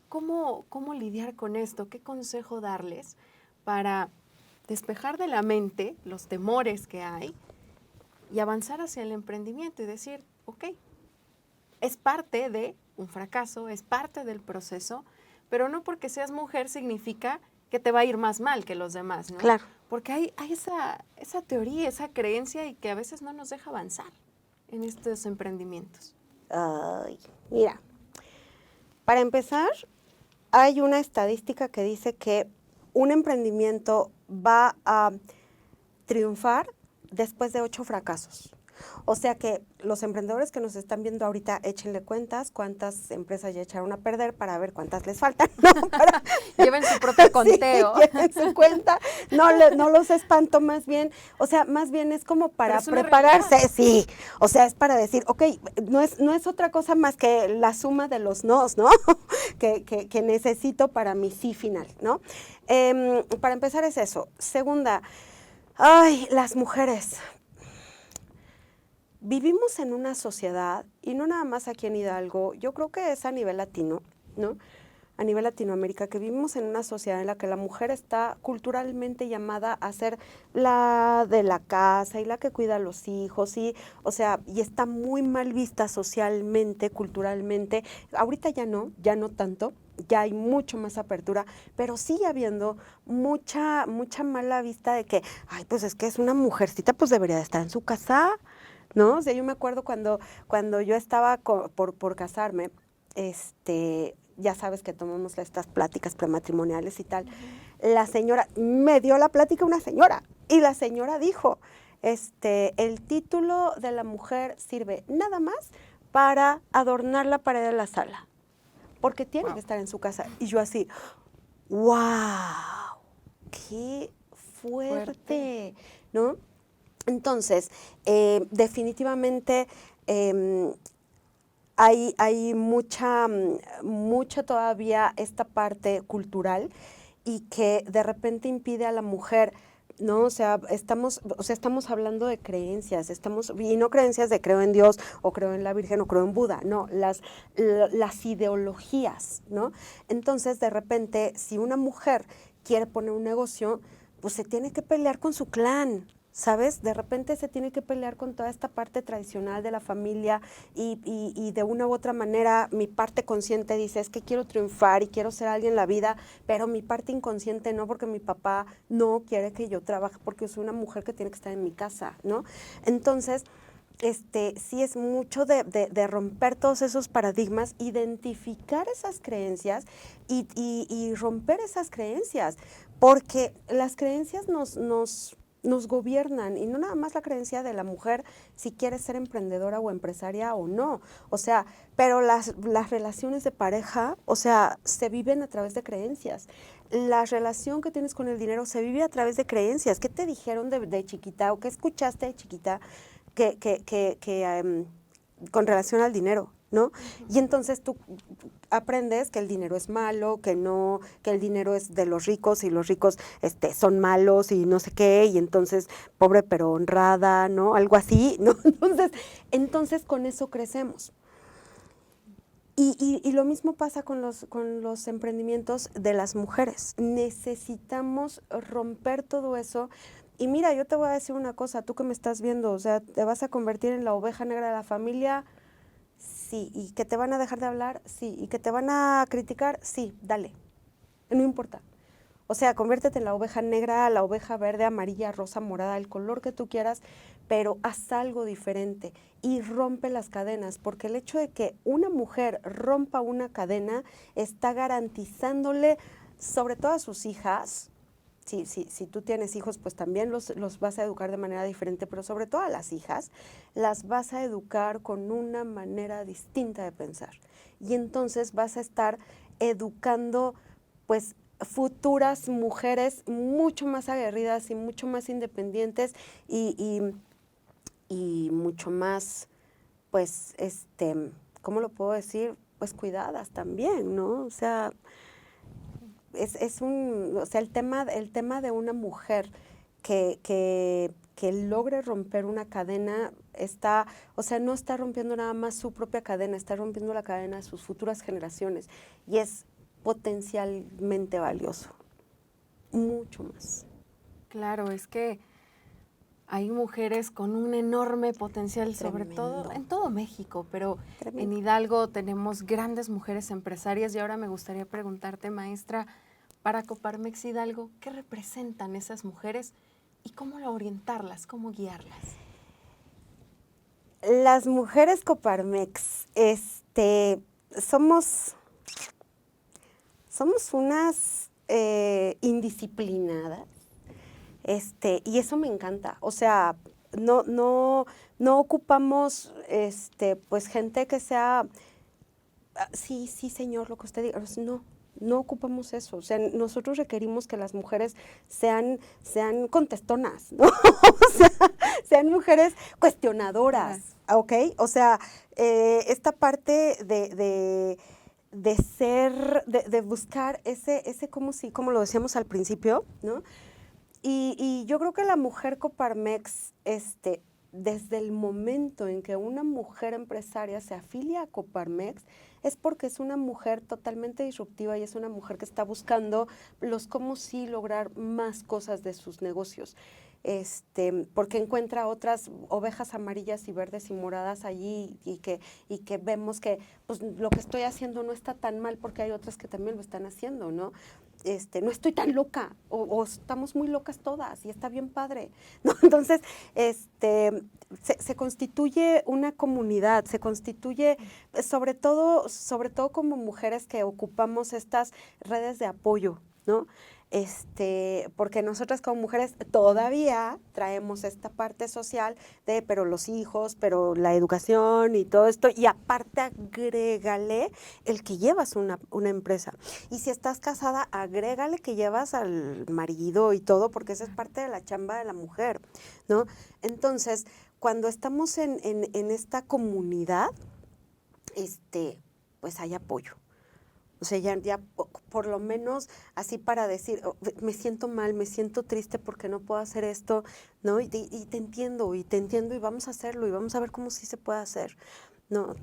¿cómo lidiar con esto? ¿Qué consejo darles para despejar de la mente los temores que hay y avanzar hacia el emprendimiento y decir, ok, es parte de un fracaso, es parte del proceso, pero no porque seas mujer significa que te va a ir más mal que los demás, ¿no? Claro. Porque hay esa teoría, esa creencia y que a veces no nos deja avanzar en estos emprendimientos. Ay, mira, para empezar, hay una estadística que dice que un emprendimiento va a triunfar después de 8 fracasos. O sea que los emprendedores que nos están viendo ahorita, échenle cuentas cuántas empresas ya echaron a perder para ver cuántas les faltan, ¿no? Lleven su propio conteo. Sí, lleven su cuenta. No los espanto, más bien. O sea, más bien es como para prepararse. Realidad. Sí, o sea, es para decir, ok, no es otra cosa más que la suma de los nos, ¿no? que necesito para mi sí final, ¿no? Para empezar es eso. Segunda, ay, las mujeres. Vivimos en una sociedad, y no nada más aquí en Hidalgo, yo creo que es a nivel latino, ¿no? A nivel Latinoamérica, que vivimos en una sociedad en la que la mujer está culturalmente llamada a ser la de la casa y la que cuida a los hijos, y, o sea, y está muy mal vista socialmente, culturalmente. Ahorita ya no tanto, ya hay mucho más apertura, pero sigue habiendo mucha mala vista de que, ay, pues es que es una mujercita, pues debería de estar en su casa, ¿no? O sea, yo me acuerdo cuando yo estaba por casarme, ya sabes que tomamos estas pláticas prematrimoniales y tal. La señora, me dio la plática una señora, y la señora dijo, el título de la mujer sirve nada más para adornar la pared de la sala, porque tiene que estar en su casa. Y yo así, ¡wow! ¡Qué fuerte! ¿No? Entonces, definitivamente hay mucha todavía esta parte cultural y que de repente impide a la mujer ¿no? O sea, estamos hablando de creencias, y no creencias de creo en Dios o creo en la Virgen o creo en Buda, no, las ideologías, ¿no? Entonces, de repente, si una mujer quiere poner un negocio, pues se tiene que pelear con su clan, ¿sabes? De repente se tiene que pelear con toda esta parte tradicional de la familia y de una u otra manera mi parte consciente dice, es que quiero triunfar y quiero ser alguien en la vida, pero mi parte inconsciente no, porque mi papá no quiere que yo trabaje porque soy una mujer que tiene que estar en mi casa, ¿no? Entonces, sí es mucho de romper todos esos paradigmas, identificar esas creencias y romper esas creencias, porque las creencias nos gobiernan, y no nada más la creencia de la mujer si quiere ser emprendedora o empresaria o no, o sea, pero las relaciones de pareja, o sea, se viven a través de creencias. La relación que tienes con el dinero se vive a través de creencias. ¿Qué te dijeron de chiquita o qué escuchaste de chiquita con relación al dinero, ¿no? Y entonces tú aprendes que el dinero es malo, que no, que el dinero es de los ricos y los ricos son malos y no sé qué, y entonces pobre pero honrada, ¿no? Algo así, ¿no? Entonces con eso crecemos. Y lo mismo pasa con los emprendimientos de las mujeres. Necesitamos romper todo eso. Y mira, yo te voy a decir una cosa, tú que me estás viendo, o sea, ¿te vas a convertir en la oveja negra de la familia? Sí. ¿Y que te van a dejar de hablar? Sí. ¿Y que te van a criticar? Sí, dale. No importa. O sea, conviértete en la oveja negra, la oveja verde, amarilla, rosa, morada, el color que tú quieras, pero haz algo diferente y rompe las cadenas, porque el hecho de que una mujer rompa una cadena está garantizándole, sobre todo a sus hijas, si tú tienes hijos, pues también los vas a educar de manera diferente, pero sobre todo a las hijas, las vas a educar con una manera distinta de pensar. Y entonces vas a estar educando, pues, futuras mujeres mucho más aguerridas y mucho más independientes y mucho más, pues, ¿cómo lo puedo decir? Pues cuidadas también, ¿no? O sea, o sea, el tema de una mujer que logre romper una cadena o sea, no está rompiendo nada más su propia cadena, está rompiendo la cadena de sus futuras generaciones y es potencialmente valioso, mucho más. Claro, es que hay mujeres con un enorme potencial, sobre todo Tremendo. en todo México, pero en Tremendo. Hidalgo tenemos grandes mujeres empresarias y ahora me gustaría preguntarte, maestra, para Coparmex Hidalgo, ¿qué representan esas mujeres y cómo orientarlas, cómo guiarlas? Las mujeres Coparmex, somos unas indisciplinadas, y eso me encanta. O sea, no ocupamos, pues gente que sea, sí, señor, lo que usted diga. No ocupamos eso. O sea, nosotros requerimos que las mujeres sean contestonas, ¿no? O sea, sean mujeres cuestionadoras, ¿ok? O sea, esta parte de ser, de buscar ese como lo decíamos al principio, ¿no? Y yo creo que la mujer Coparmex, desde el momento en que una mujer empresaria se afilia a Coparmex, es porque es una mujer totalmente disruptiva y es una mujer que está buscando cómo sí lograr más cosas de sus negocios. Porque encuentra otras ovejas amarillas y verdes y moradas allí y que vemos que pues, lo que estoy haciendo no está tan mal porque hay otras que también lo están haciendo, ¿no? No estoy tan loca o estamos muy locas todas y está bien padre, ¿no? Entonces, se constituye una comunidad, se constituye sobre todo como mujeres que ocupamos estas redes de apoyo, ¿no? Porque nosotras como mujeres todavía traemos esta parte social pero los hijos, pero la educación y todo esto, y aparte agrégale el que llevas una empresa. Y si estás casada, agrégale que llevas al marido y todo, porque esa es parte de la chamba de la mujer, ¿no? Entonces, cuando estamos en esta comunidad, pues hay apoyo. O sea, ya por lo menos así para decir, "Oh, me siento mal, me siento triste porque no puedo hacer esto, ¿no? Y te entiendo y vamos a hacerlo y vamos a ver cómo sí se puede hacer. No,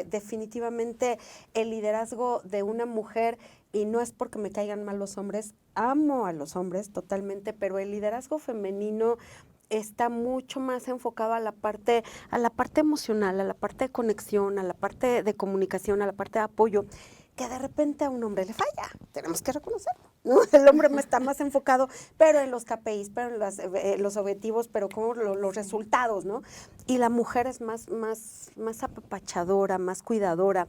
definitivamente el liderazgo de una mujer, y no es porque me caigan mal los hombres, amo a los hombres totalmente, pero el liderazgo femenino está mucho más enfocado a la parte emocional, a la parte de conexión, a la parte de comunicación, a la parte de apoyo, que de repente a un hombre le falla, tenemos que reconocerlo, ¿no? El hombre está más enfocado, pero en los KPIs, pero en los objetivos, pero como los resultados, ¿no? Y la mujer es más apapachadora, más cuidadora.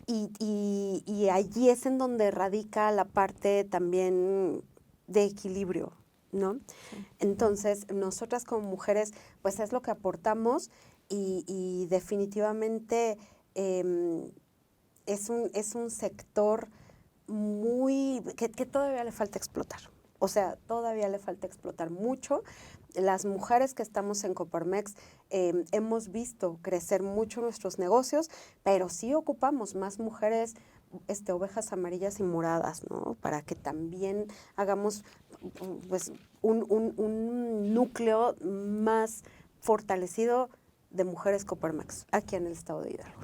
Y allí es en donde radica la parte también de equilibrio, ¿no? Sí. Entonces, nosotras como mujeres, pues es lo que aportamos y definitivamente es un sector que todavía le falta explotar. O sea, todavía le falta explotar mucho. Las mujeres que estamos en Coparmex hemos visto crecer mucho nuestros negocios, pero sí ocupamos más mujeres, ovejas amarillas y moradas, ¿no? Para que también hagamos pues un núcleo más fortalecido de mujeres Coparmex aquí en el estado de Hidalgo.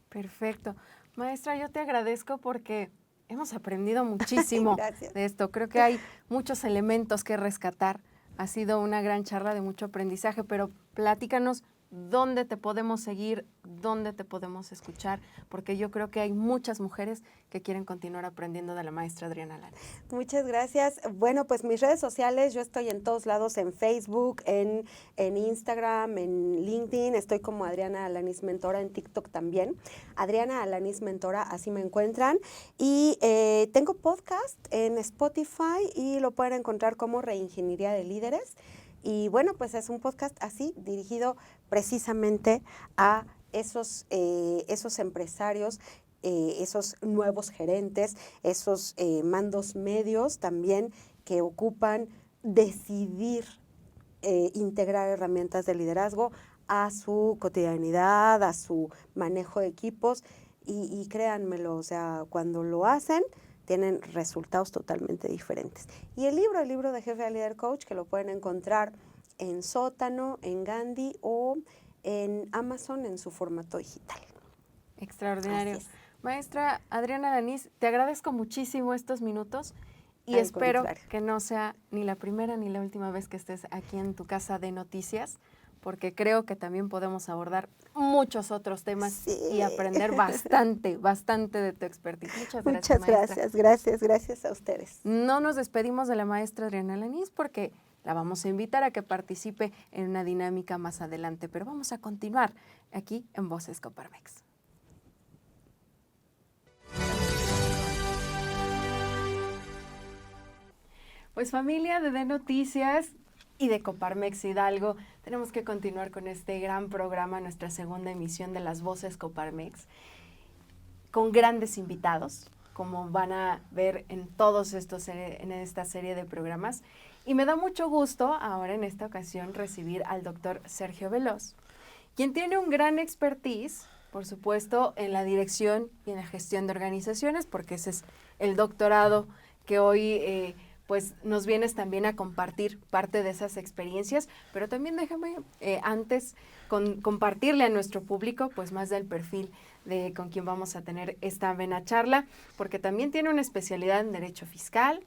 Perfecto. Maestra, yo te agradezco porque hemos aprendido muchísimo de esto. Creo que hay muchos elementos que rescatar. Ha sido una gran charla de mucho aprendizaje, pero platícanos dónde te podemos seguir, dónde te podemos escuchar, porque yo creo que hay muchas mujeres que quieren continuar aprendiendo de la maestra Adriana Alanis. Muchas gracias. Bueno, pues mis redes sociales, yo estoy en todos lados, en Facebook, en Instagram, en LinkedIn, estoy como Adriana Alanis Mentora, en TikTok también. Adriana Alanis Mentora, así me encuentran. Y tengo podcast en Spotify y lo pueden encontrar como Reingeniería de Líderes. Y bueno, pues es un podcast así, dirigido precisamente a esos empresarios, esos nuevos gerentes, esos mandos medios también que ocupan decidir integrar herramientas de liderazgo a su cotidianidad, a su manejo de equipos y créanmelo, o sea, cuando lo hacen tienen resultados totalmente diferentes. Y el libro de Jefe de Líder Coach, que lo pueden encontrar en Sótano, en Gandhi o en Amazon en su formato digital. Extraordinario. Maestra Adriana Alanis, te agradezco muchísimo estos minutos y espero que no sea ni la primera ni la última vez que estés aquí en tu casa de noticias, porque creo que también podemos abordar muchos otros temas y aprender bastante de tu expertise. Muchas gracias, maestra. Gracias a ustedes. No nos despedimos de la maestra Adriana Alanis porque la vamos a invitar a que participe en una dinámica más adelante, pero vamos a continuar aquí en Voces Coparmex. Pues familia de D Noticias y de Coparmex Hidalgo, tenemos que continuar con este gran programa, nuestra segunda emisión de las Voces Coparmex, con grandes invitados, como van a ver en en esta serie de programas. Y me da mucho gusto ahora en esta ocasión recibir al doctor Sergio Veloz, quien tiene un gran expertise, por supuesto, en la dirección y en la gestión de organizaciones, porque ese es el doctorado que hoy pues nos vienes también a compartir parte de esas experiencias, pero también déjame antes compartirle a nuestro público pues más del perfil de con quien vamos a tener esta amena charla, porque también tiene una especialidad en Derecho Fiscal,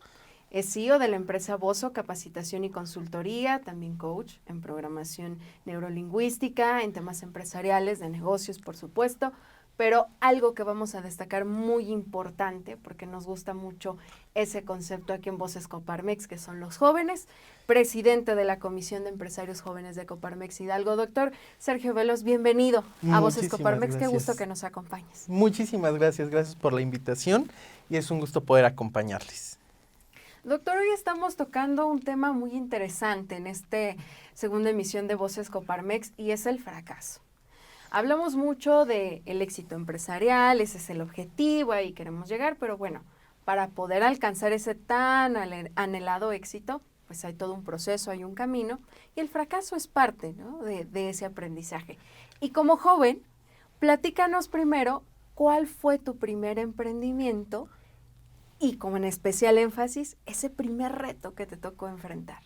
es CEO de la empresa Bozo Capacitación y Consultoría, también coach en programación neurolingüística, en temas empresariales, de negocios, por supuesto, pero algo que vamos a destacar muy importante, porque nos gusta mucho ese concepto aquí en Voces Coparmex, que son los jóvenes, presidente de la Comisión de Empresarios Jóvenes de Coparmex Hidalgo. Doctor Sergio Veloz, bienvenido a Voces Coparmex, qué gusto que nos acompañes. Muchísimas gracias por la invitación y es un gusto poder acompañarles. Doctor, hoy estamos tocando un tema muy interesante en esta segunda emisión de Voces Coparmex y es el fracaso. Hablamos mucho del éxito empresarial, ese es el objetivo, ahí queremos llegar, pero bueno, para poder alcanzar ese tan anhelado éxito, pues hay todo un proceso, hay un camino, y el fracaso es parte, ¿no?, de ese aprendizaje. Y como joven, platícanos primero ¿cuál fue tu primer emprendimiento? Y como en especial énfasis, ese primer reto que te tocó enfrentar.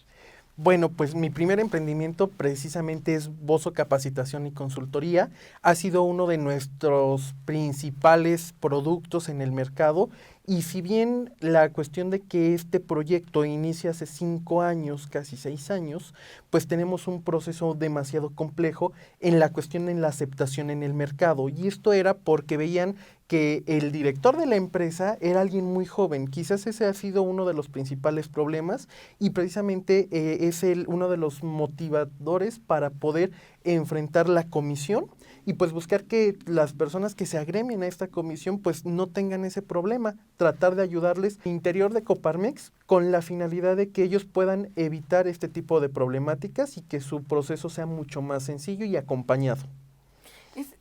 Bueno, pues mi primer emprendimiento precisamente es Bozo Capacitación y Consultoría. Ha sido uno de nuestros principales productos en el mercado y si bien la cuestión de que este proyecto inicia hace 5 años, casi 6 años, pues tenemos un proceso demasiado complejo en la cuestión en la aceptación en el mercado y esto era porque veían que el director de la empresa era alguien muy joven. Quizás ese ha sido uno de los principales problemas y precisamente es uno de los motivadores para poder enfrentar la comisión y pues buscar que las personas que se agremien a esta comisión pues no tengan ese problema, tratar de ayudarles interior de Coparmex con la finalidad de que ellos puedan evitar este tipo de problemáticas y que su proceso sea mucho más sencillo y acompañado.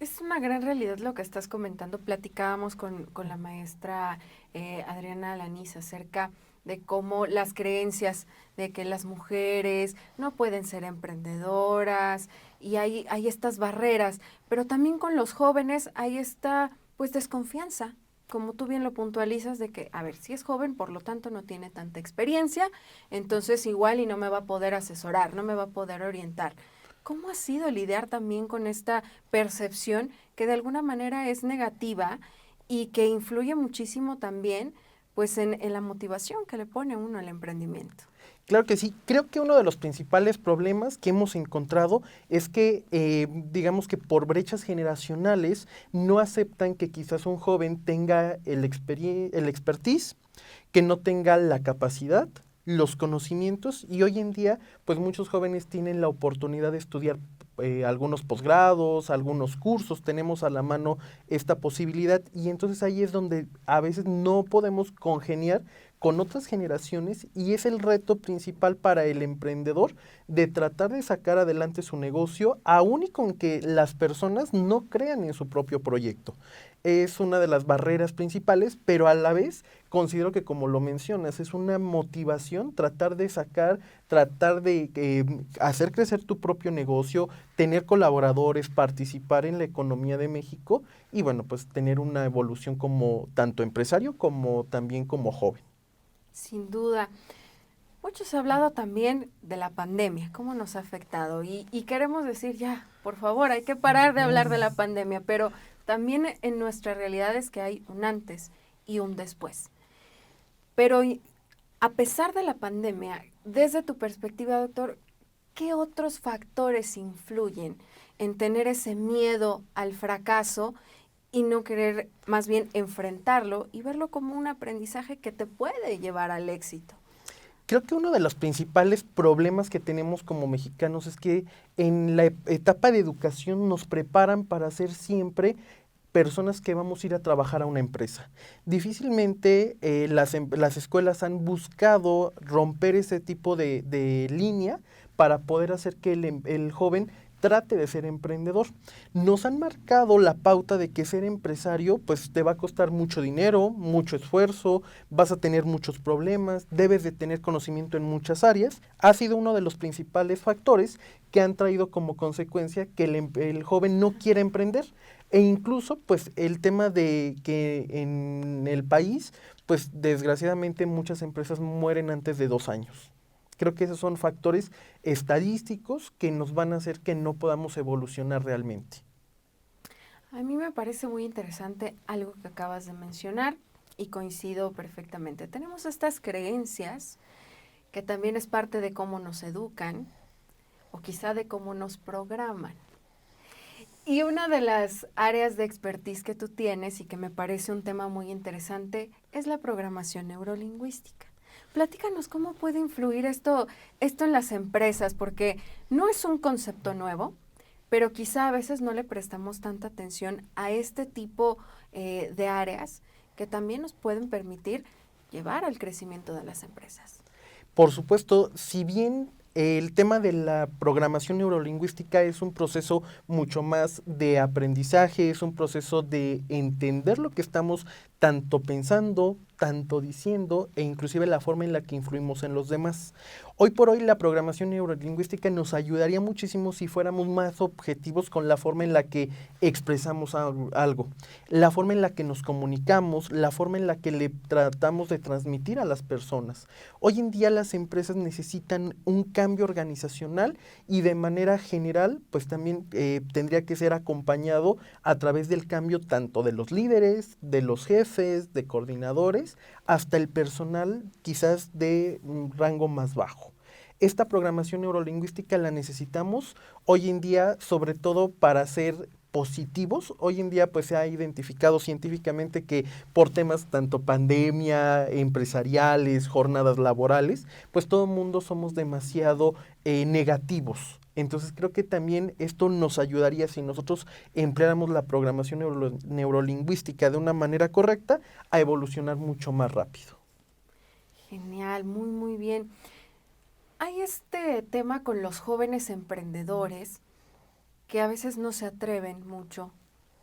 Es una gran realidad lo que estás comentando. Platicábamos con la maestra Adriana Alaniz acerca de cómo las creencias de que las mujeres no pueden ser emprendedoras y hay estas barreras, pero también con los jóvenes hay esta pues desconfianza, como tú bien lo puntualizas, de que, a ver, si es joven, por lo tanto no tiene tanta experiencia, entonces igual y no me va a poder asesorar, no me va a poder orientar. ¿Cómo ha sido lidiar también con esta percepción que de alguna manera es negativa y que influye muchísimo también pues en la motivación que le pone uno al emprendimiento? Claro que sí, creo que uno de los principales problemas que hemos encontrado es que, digamos que por brechas generacionales, no aceptan que quizás un joven tenga el expertise, que no tenga la capacidad, los conocimientos y hoy en día pues muchos jóvenes tienen la oportunidad de estudiar algunos posgrados, algunos cursos, tenemos a la mano esta posibilidad y entonces ahí es donde a veces no podemos congeniar con otras generaciones y es el reto principal para el emprendedor de tratar de sacar adelante su negocio aún y con que las personas no crean en su propio proyecto. Es una de las barreras principales, pero a la vez considero que como lo mencionas, es una motivación tratar de sacar, tratar de hacer crecer tu propio negocio, tener colaboradores, participar en la economía de México y bueno, pues tener una evolución como tanto empresario como también como joven. Sin duda. Mucho se ha hablado también de la pandemia, cómo nos ha afectado y queremos decir ya, por favor, hay que parar de hablar de la pandemia, pero también en nuestra realidad es que hay un antes y un después. Pero a pesar de la pandemia, desde tu perspectiva, doctor, ¿qué otros factores influyen en tener ese miedo al fracaso y no querer más bien enfrentarlo y verlo como un aprendizaje que te puede llevar al éxito? Creo que uno de los principales problemas que tenemos como mexicanos es que en la etapa de educación nos preparan para ser siempre personas que vamos a ir a trabajar a una empresa. Difícilmente las escuelas han buscado romper ese tipo de línea para poder hacer que el joven trate de ser emprendedor. Nos han marcado la pauta de que ser empresario pues te va a costar mucho dinero, mucho esfuerzo, vas a tener muchos problemas, debes de tener conocimiento en muchas áreas. Ha sido uno de los principales factores que han traído como consecuencia que el joven no quiera emprender. E incluso, pues, el tema de que en el país, pues, desgraciadamente muchas empresas mueren antes de 2 años. Creo que esos son factores estadísticos que nos van a hacer que no podamos evolucionar realmente. A mí me parece muy interesante algo que acabas de mencionar y coincido perfectamente. Tenemos estas creencias que también es parte de cómo nos educan o quizá de cómo nos programan. Y una de las áreas de expertise que tú tienes y que me parece un tema muy interesante es la programación neurolingüística. Platícanos cómo puede influir esto en las empresas, porque no es un concepto nuevo, pero quizá a veces no le prestamos tanta atención a este tipo de áreas que también nos pueden permitir llevar al crecimiento de las empresas. Por supuesto, si bien el tema de la programación neurolingüística es un proceso mucho más de aprendizaje, es un proceso de entender lo que estamos tanto pensando, tanto diciendo e inclusive la forma en la que influimos en los demás. Hoy por hoy la programación neurolingüística nos ayudaría muchísimo si fuéramos más objetivos con la forma en la que expresamos algo, la forma en la que nos comunicamos, la forma en la que le tratamos de transmitir a las personas. Hoy en día las empresas necesitan un cambio organizacional y de manera general pues también tendría que ser acompañado a través del cambio tanto de los líderes, de los jefes, de coordinadores, hasta el personal quizás de un rango más bajo. Esta programación neurolingüística la necesitamos hoy en día, sobre todo para ser positivos. Hoy en día pues se ha identificado científicamente que por temas tanto pandemia, empresariales, jornadas laborales, pues todo el mundo somos demasiado negativos. Entonces creo que también esto nos ayudaría si nosotros empleáramos la programación neurolingüística de una manera correcta a evolucionar mucho más rápido. Genial, muy, muy bien. Hay este tema con los jóvenes emprendedores que a veces no se atreven mucho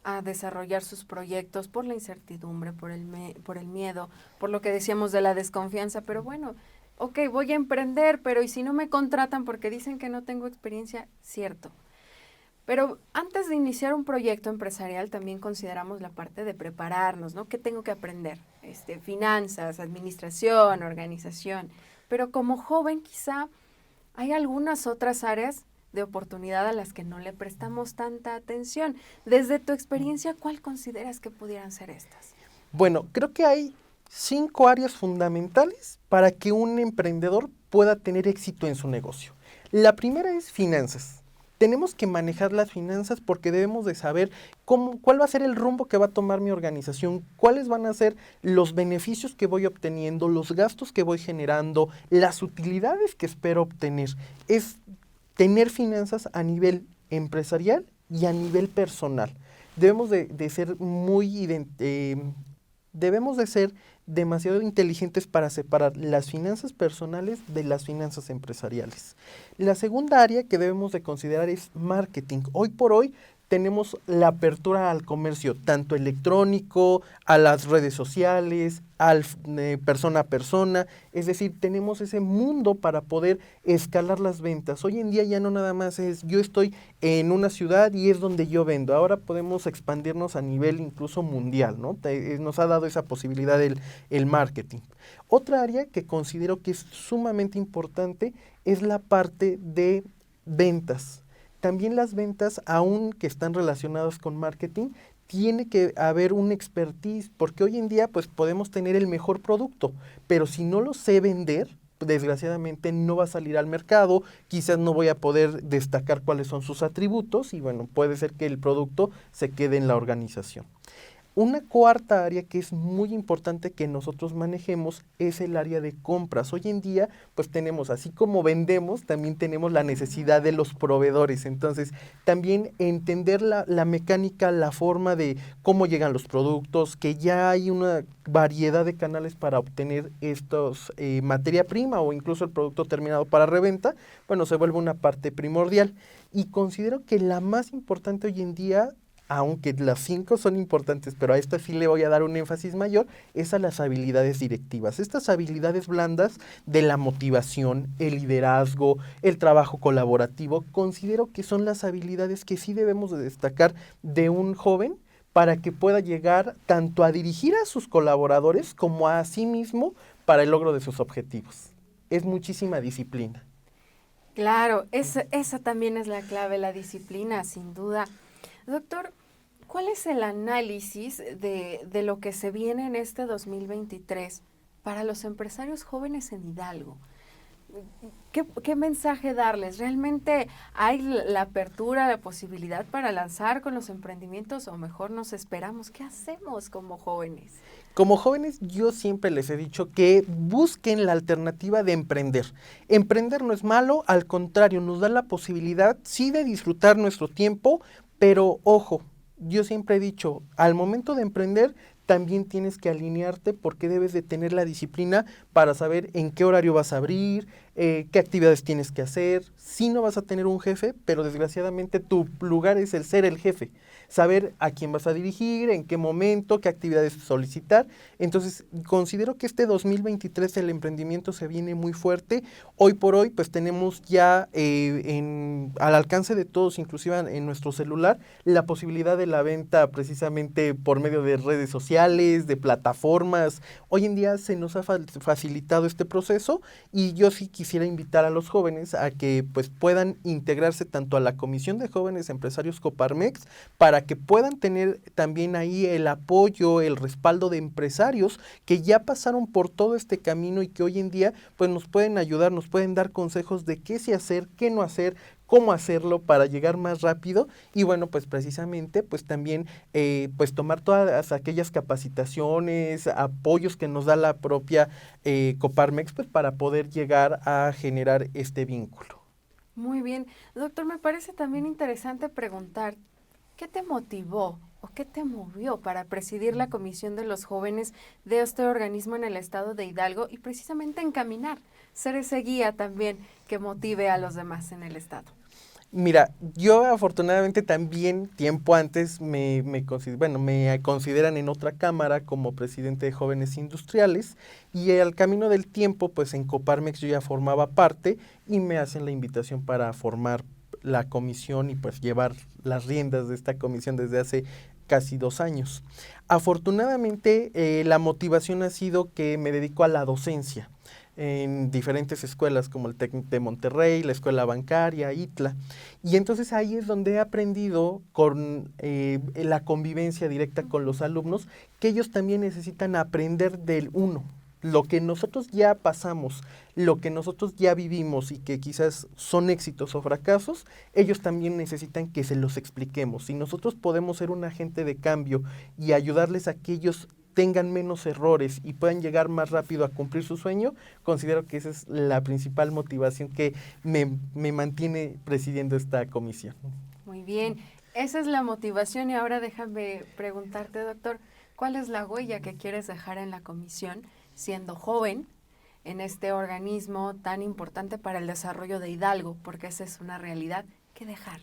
a desarrollar sus proyectos por la incertidumbre, por el miedo, por lo que decíamos de la desconfianza, pero bueno, ok, voy a emprender, pero ¿y si no me contratan porque dicen que no tengo experiencia? Cierto. Pero antes de iniciar un proyecto empresarial también consideramos la parte de prepararnos, ¿no? ¿Qué tengo que aprender? Finanzas, administración, organización. Pero como joven quizá hay algunas otras áreas de oportunidad a las que no le prestamos tanta atención. Desde tu experiencia, ¿cuál consideras que pudieran ser estas? Bueno, creo que hay 5 áreas fundamentales para que un emprendedor pueda tener éxito en su negocio. La primera es finanzas. Tenemos que manejar las finanzas porque debemos de saber cuál va a ser el rumbo que va a tomar mi organización, cuáles van a ser los beneficios que voy obteniendo, los gastos que voy generando, las utilidades que espero obtener. Es tener finanzas a nivel empresarial y a nivel personal. Debemos de ser debemos de ser demasiado inteligentes para separar las finanzas personales de las finanzas empresariales. La segunda área que debemos de considerar es marketing. Hoy por hoy tenemos la apertura al comercio, tanto electrónico, a las redes sociales, al persona a persona, es decir, tenemos ese mundo para poder escalar las ventas. Hoy en día ya no nada más es yo estoy en una ciudad y es donde yo vendo, ahora podemos expandirnos a nivel incluso mundial, ¿no? Nos ha dado esa posibilidad el marketing. Otra área que considero que es sumamente importante es la parte de ventas. También las ventas, aun que están relacionadas con marketing, tiene que haber un expertise, porque hoy en día pues podemos tener el mejor producto, pero si no lo sé vender, desgraciadamente no va a salir al mercado, quizás no voy a poder destacar cuáles son sus atributos y bueno, puede ser que el producto se quede en la organización. Una cuarta área que es muy importante que nosotros manejemos es el área de compras. Hoy en día, pues tenemos, así como vendemos, también tenemos la necesidad de los proveedores. Entonces, también entender la mecánica, la forma de cómo llegan los productos, que ya hay una variedad de canales para obtener estos materia prima o incluso el producto terminado para reventa, bueno, se vuelve una parte primordial. Y considero que la más importante hoy en día, aunque las 5 son importantes, pero a esta sí le voy a dar un énfasis mayor, es a las habilidades directivas. Estas habilidades blandas de la motivación, el liderazgo, el trabajo colaborativo, considero que son las habilidades que sí debemos de destacar de un joven para que pueda llegar tanto a dirigir a sus colaboradores como a sí mismo para el logro de sus objetivos. Es muchísima disciplina. Claro, esa también es la clave, la disciplina, sin duda. Doctor, ¿cuál es el análisis de lo que se viene en este 2023 para los empresarios jóvenes en Hidalgo? ¿Qué mensaje darles? ¿Realmente hay la apertura, la posibilidad para lanzar con los emprendimientos o mejor nos esperamos? ¿Qué hacemos como jóvenes? Como jóvenes, yo siempre les he dicho que busquen la alternativa de emprender. Emprender no es malo, al contrario, nos da la posibilidad, sí, de disfrutar nuestro tiempo, pero ojo, yo siempre he dicho, al momento de emprender, también tienes que alinearte porque debes de tener la disciplina para saber en qué horario vas a abrir, qué actividades tienes que hacer. Sí no vas a tener un jefe, pero desgraciadamente tu lugar es el ser el jefe. Saber a quién vas a dirigir, en qué momento, qué actividades solicitar. Entonces, considero que este 2023 el emprendimiento se viene muy fuerte. Hoy por hoy, pues tenemos ya al alcance de todos, inclusive en nuestro celular, la posibilidad de la venta precisamente por medio de redes sociales, de plataformas. Hoy en día se nos ha facilitado este proceso y yo sí quisiera invitar a los jóvenes a que pues puedan integrarse tanto a la Comisión de Jóvenes Empresarios Coparmex para que puedan tener también ahí el apoyo, el respaldo de empresarios que ya pasaron por todo este camino y que hoy en día pues nos pueden ayudar, nos pueden dar consejos de qué sí hacer, qué no hacer, cómo hacerlo para llegar más rápido y bueno, pues precisamente pues también pues tomar todas aquellas capacitaciones, apoyos que nos da la propia Coparmex pues para poder llegar a generar este vínculo. Muy bien. Doctor, me parece también interesante preguntar, ¿qué te motivó o qué te movió para presidir la Comisión de los Jóvenes de este organismo en el estado de Hidalgo y precisamente encaminar, ser ese guía también que motive a los demás en el estado? Mira, yo afortunadamente también tiempo antes me consideran en otra cámara como presidente de Jóvenes Industriales y al camino del tiempo, pues en Coparmex yo ya formaba parte y me hacen la invitación para formar la comisión y pues llevar las riendas de esta comisión desde hace casi 2 años. Afortunadamente la motivación ha sido que me dedico a la docencia en diferentes escuelas como el TEC de Monterrey, la Escuela Bancaria, ITLA. Y entonces ahí es donde he aprendido con la convivencia directa con los alumnos, que ellos también necesitan aprender del uno. Lo que nosotros ya pasamos, lo que nosotros ya vivimos y que quizás son éxitos o fracasos, ellos también necesitan que se los expliquemos. Si nosotros podemos ser un agente de cambio y ayudarles a que ellos tengan menos errores y puedan llegar más rápido a cumplir su sueño, considero que esa es la principal motivación que me mantiene presidiendo esta comisión. Muy bien, esa es la motivación y ahora déjame preguntarte, doctor, ¿cuál es la huella que quieres dejar en la comisión siendo joven en este organismo tan importante para el desarrollo de Hidalgo? Porque esa es una realidad que dejar.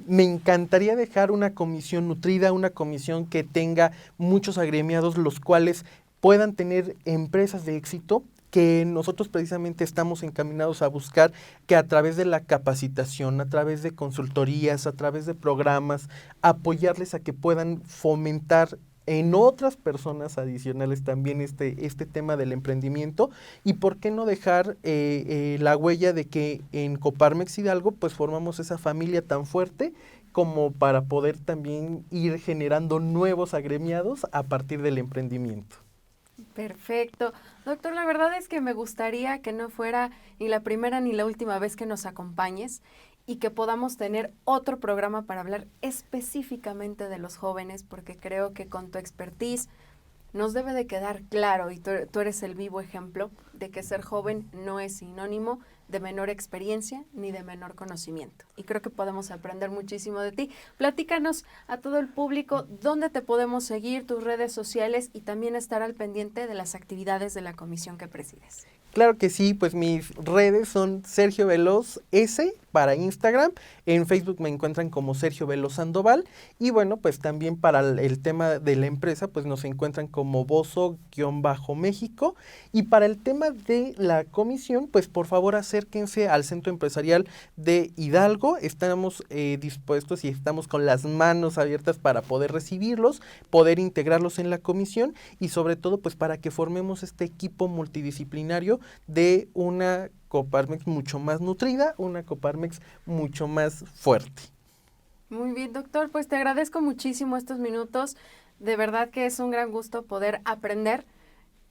Me encantaría dejar una comisión nutrida, una comisión que tenga muchos agremiados, los cuales puedan tener empresas de éxito, que nosotros precisamente estamos encaminados a buscar que a través de la capacitación, a través de consultorías, a través de programas, apoyarles a que puedan fomentar en otras personas adicionales también este tema del emprendimiento y por qué no dejar la huella de que en Coparmex Hidalgo pues formamos esa familia tan fuerte como para poder también ir generando nuevos agremiados a partir del emprendimiento. Perfecto. Doctor, la verdad es que me gustaría que no fuera ni la primera ni la última vez que nos acompañes y que podamos tener otro programa para hablar específicamente de los jóvenes, porque creo que con tu expertise nos debe de quedar claro, y tú eres el vivo ejemplo, de que ser joven no es sinónimo de menor experiencia ni de menor conocimiento. Y creo que podemos aprender muchísimo de ti. Platícanos a todo el público dónde te podemos seguir, tus redes sociales y también estar al pendiente de las actividades de la comisión que presides. Claro que sí, pues mis redes son Sergio Veloz S para Instagram, en Facebook me encuentran como Sergio Veloz Sandoval y bueno, pues también para el tema de la empresa, pues nos encuentran como Bozo-México y para el tema de la comisión, pues por favor acérquense al Centro Empresarial de Hidalgo, estamos dispuestos y estamos con las manos abiertas para poder recibirlos, poder integrarlos en la comisión y sobre todo pues para que formemos este equipo multidisciplinario de una Coparmex mucho más nutrida, una Coparmex mucho más fuerte. Muy bien, doctor, pues te agradezco muchísimo estos minutos. De verdad que es un gran gusto poder aprender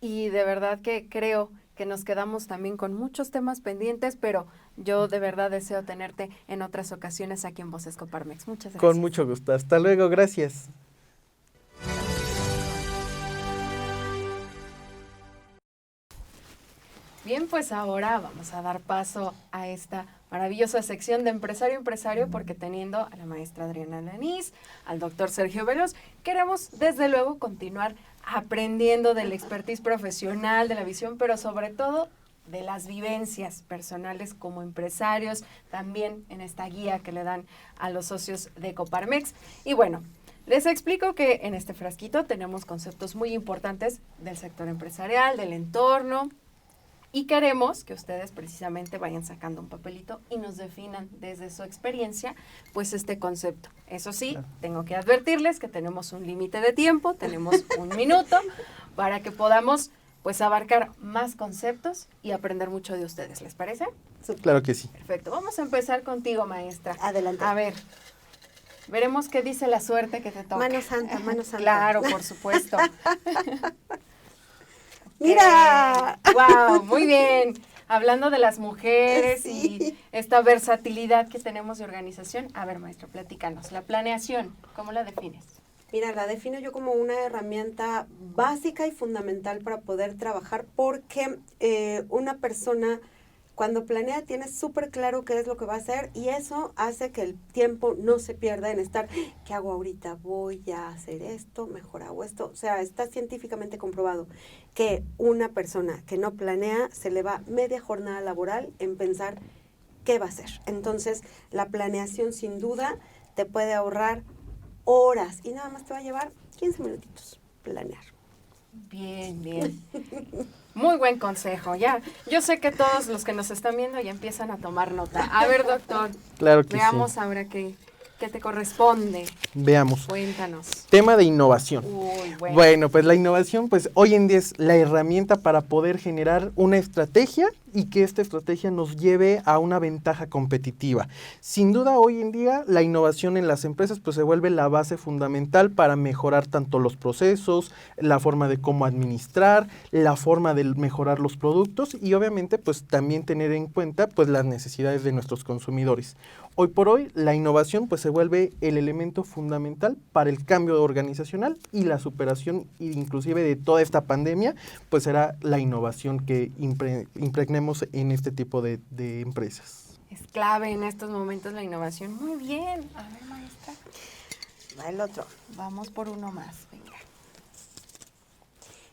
y de verdad que creo que nos quedamos también con muchos temas pendientes, pero yo de verdad deseo tenerte en otras ocasiones aquí en Voces Coparmex. Muchas gracias. Con mucho gusto. Hasta luego. Gracias. Bien, pues ahora vamos a dar paso a esta maravillosa sección de Empresario, porque teniendo a la maestra Adriana Lanís, al doctor Sergio Veloz, queremos desde luego continuar aprendiendo del expertise profesional, de la visión, pero sobre todo de las vivencias personales como empresarios, también en esta guía que le dan a los socios de Coparmex. Y bueno, les explico que en este frasquito tenemos conceptos muy importantes del sector empresarial, del entorno, y queremos que ustedes precisamente vayan sacando un papelito y nos definan desde su experiencia, pues este concepto. Eso sí, claro, tengo que advertirles que tenemos un límite de tiempo, tenemos 1 minuto para que podamos pues abarcar más conceptos y aprender mucho de ustedes. ¿Les parece? Claro que sí. Perfecto. Vamos a empezar contigo, maestra. Adelante. A ver, veremos qué dice la suerte que te toca. Mano santa, mano santa. Claro, por supuesto. ¡Mira! ¡Wow! Muy bien. Hablando de las mujeres Sí. y esta versatilidad que tenemos de organización. A ver, maestro, platícanos. La planeación, ¿cómo la defines? Mira, la defino yo como una herramienta básica y fundamental para poder trabajar porque una persona cuando planea tiene súper claro qué es lo que va a hacer y eso hace que el tiempo no se pierda en estar, ¿qué hago ahorita? Voy a hacer esto, mejor hago esto. O sea, está científicamente comprobado que una persona que no planea se le va media jornada laboral en pensar qué va a hacer. Entonces, la planeación sin duda te puede ahorrar horas y nada más te va a llevar 15 minutitos planear. Bien, bien. Muy buen consejo. Ya, yo sé que todos los que nos están viendo ya empiezan a tomar nota. A ver, doctor. Claro que veamos sí. Ahora qué te corresponde. Veamos. Cuéntanos. Tema de innovación. Uy, bueno. Bueno, pues la innovación, pues hoy en día es la herramienta para poder generar una estrategia y que esta estrategia nos lleve a una ventaja competitiva. Sin duda, hoy en día, la innovación en las empresas pues se vuelve la base fundamental para mejorar tanto los procesos, la forma de cómo administrar, la forma de mejorar los productos y obviamente pues también tener en cuenta pues las necesidades de nuestros consumidores. Hoy por hoy, la innovación pues se vuelve el elemento fundamental para el cambio organizacional y la superación inclusive de toda esta pandemia, pues será la innovación que impregnemos en este tipo de empresas. Es clave en estos momentos la innovación. Muy bien. A ver, maestra. Va el otro. Vamos por uno más. Venga.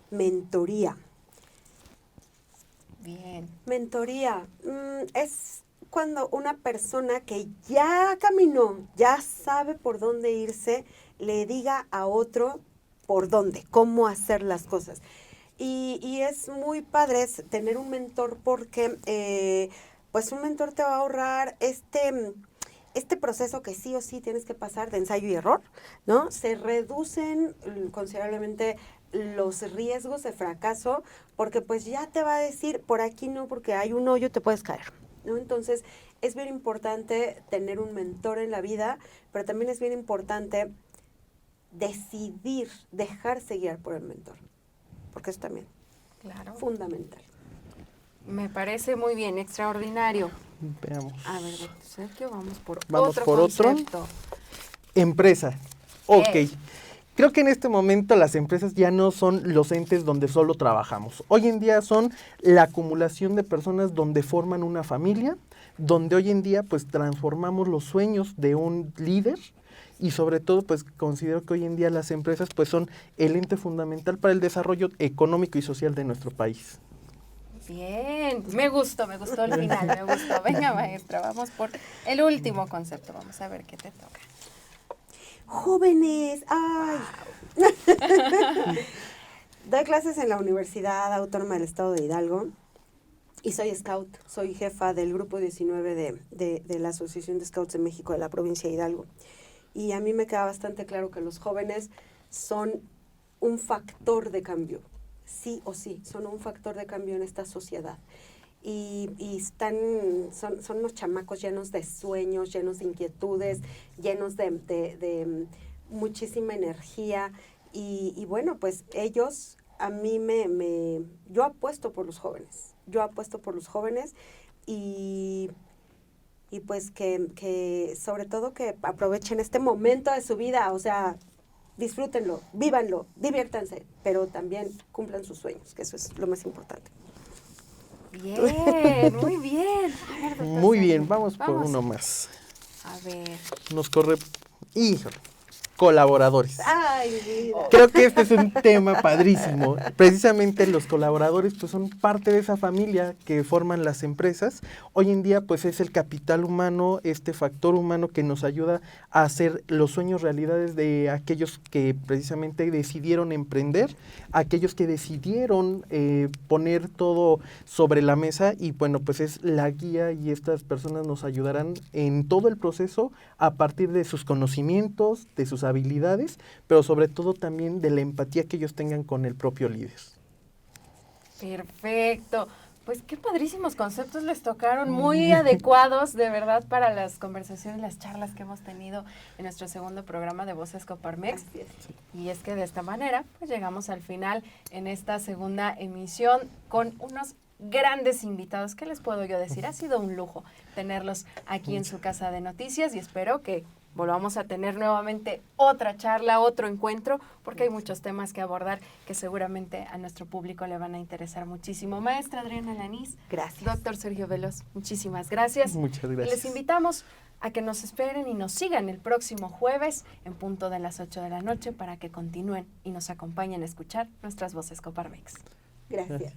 Mentoría. Bien. Mentoría es cuando una persona que ya caminó, ya sabe por dónde irse, le diga a otro por dónde, cómo hacer las cosas. Y es muy padre tener un mentor porque pues un mentor te va a ahorrar este proceso que sí o sí tienes que pasar de ensayo y error, ¿no? Se reducen considerablemente los riesgos de fracaso porque pues ya te va a decir, por aquí no, porque hay un hoyo, te puedes caer, ¿no? Entonces, es bien importante tener un mentor en la vida, pero también es bien importante decidir, dejarse guiar por el mentor, porque es también fundamental. Me parece muy bien, extraordinario. Veamos. A ver, doctor Sergio, vamos por otro. Empresa. Ok. Creo que en este momento las empresas ya no son los entes donde solo trabajamos. Hoy en día son la acumulación de personas donde forman una familia, donde hoy en día pues transformamos los sueños de un líder y sobre todo pues considero que hoy en día las empresas pues son el ente fundamental para el desarrollo económico y social de nuestro país. Bien, me gustó el final, me gustó. Venga, maestra, vamos por el último concepto. Vamos a ver qué te toca. Jóvenes, ¡ay! Doy clases en la Universidad Autónoma del Estado de Hidalgo y soy scout, soy jefa del grupo 19 de la Asociación de Scouts de México de la provincia de Hidalgo. Y a mí me queda bastante claro que los jóvenes son un factor de cambio, sí o sí, son un factor de cambio en esta sociedad. Y son unos chamacos llenos de sueños, llenos de inquietudes, llenos de muchísima energía. Y bueno, pues ellos, a mí yo apuesto por los jóvenes, y pues que sobre todo que aprovechen este momento de su vida, o sea, disfrútenlo, vívanlo, diviértanse, pero también cumplan sus sueños, que eso es lo más importante. Bien, muy bien. A ver, muy bien, vamos por uno más. A ver. Nos corre... Híjole. colaboradores. Ay, mira. Creo que este es un tema padrísimo. Precisamente los colaboradores pues son parte de esa familia que forman las empresas. Hoy en día pues es el capital humano, este factor humano que nos ayuda a hacer los sueños realidades de aquellos que precisamente decidieron emprender, aquellos que decidieron poner todo sobre la mesa y bueno pues es la guía y estas personas nos ayudarán en todo el proceso a partir de sus conocimientos, de sus habilidades, pero sobre todo también de la empatía que ellos tengan con el propio líder. Perfecto. Pues qué padrísimos conceptos les tocaron, muy adecuados de verdad para las conversaciones, las charlas que hemos tenido en nuestro segundo programa de Voces Coparmex. Y es que de esta manera pues llegamos al final en esta segunda emisión con unos grandes invitados. ¿Qué les puedo yo decir? Ha sido un lujo tenerlos aquí en su casa de noticias y espero que volvamos a tener nuevamente otra charla, otro encuentro, porque hay muchos temas que abordar que seguramente a nuestro público le van a interesar muchísimo. Maestra Adriana Lanís. Gracias. Doctor Sergio Veloz, muchísimas gracias. Muchas gracias. Y les invitamos a que nos esperen y nos sigan el próximo jueves en punto de las 8 de la noche para que continúen y nos acompañen a escuchar nuestras voces Coparmex. Gracias.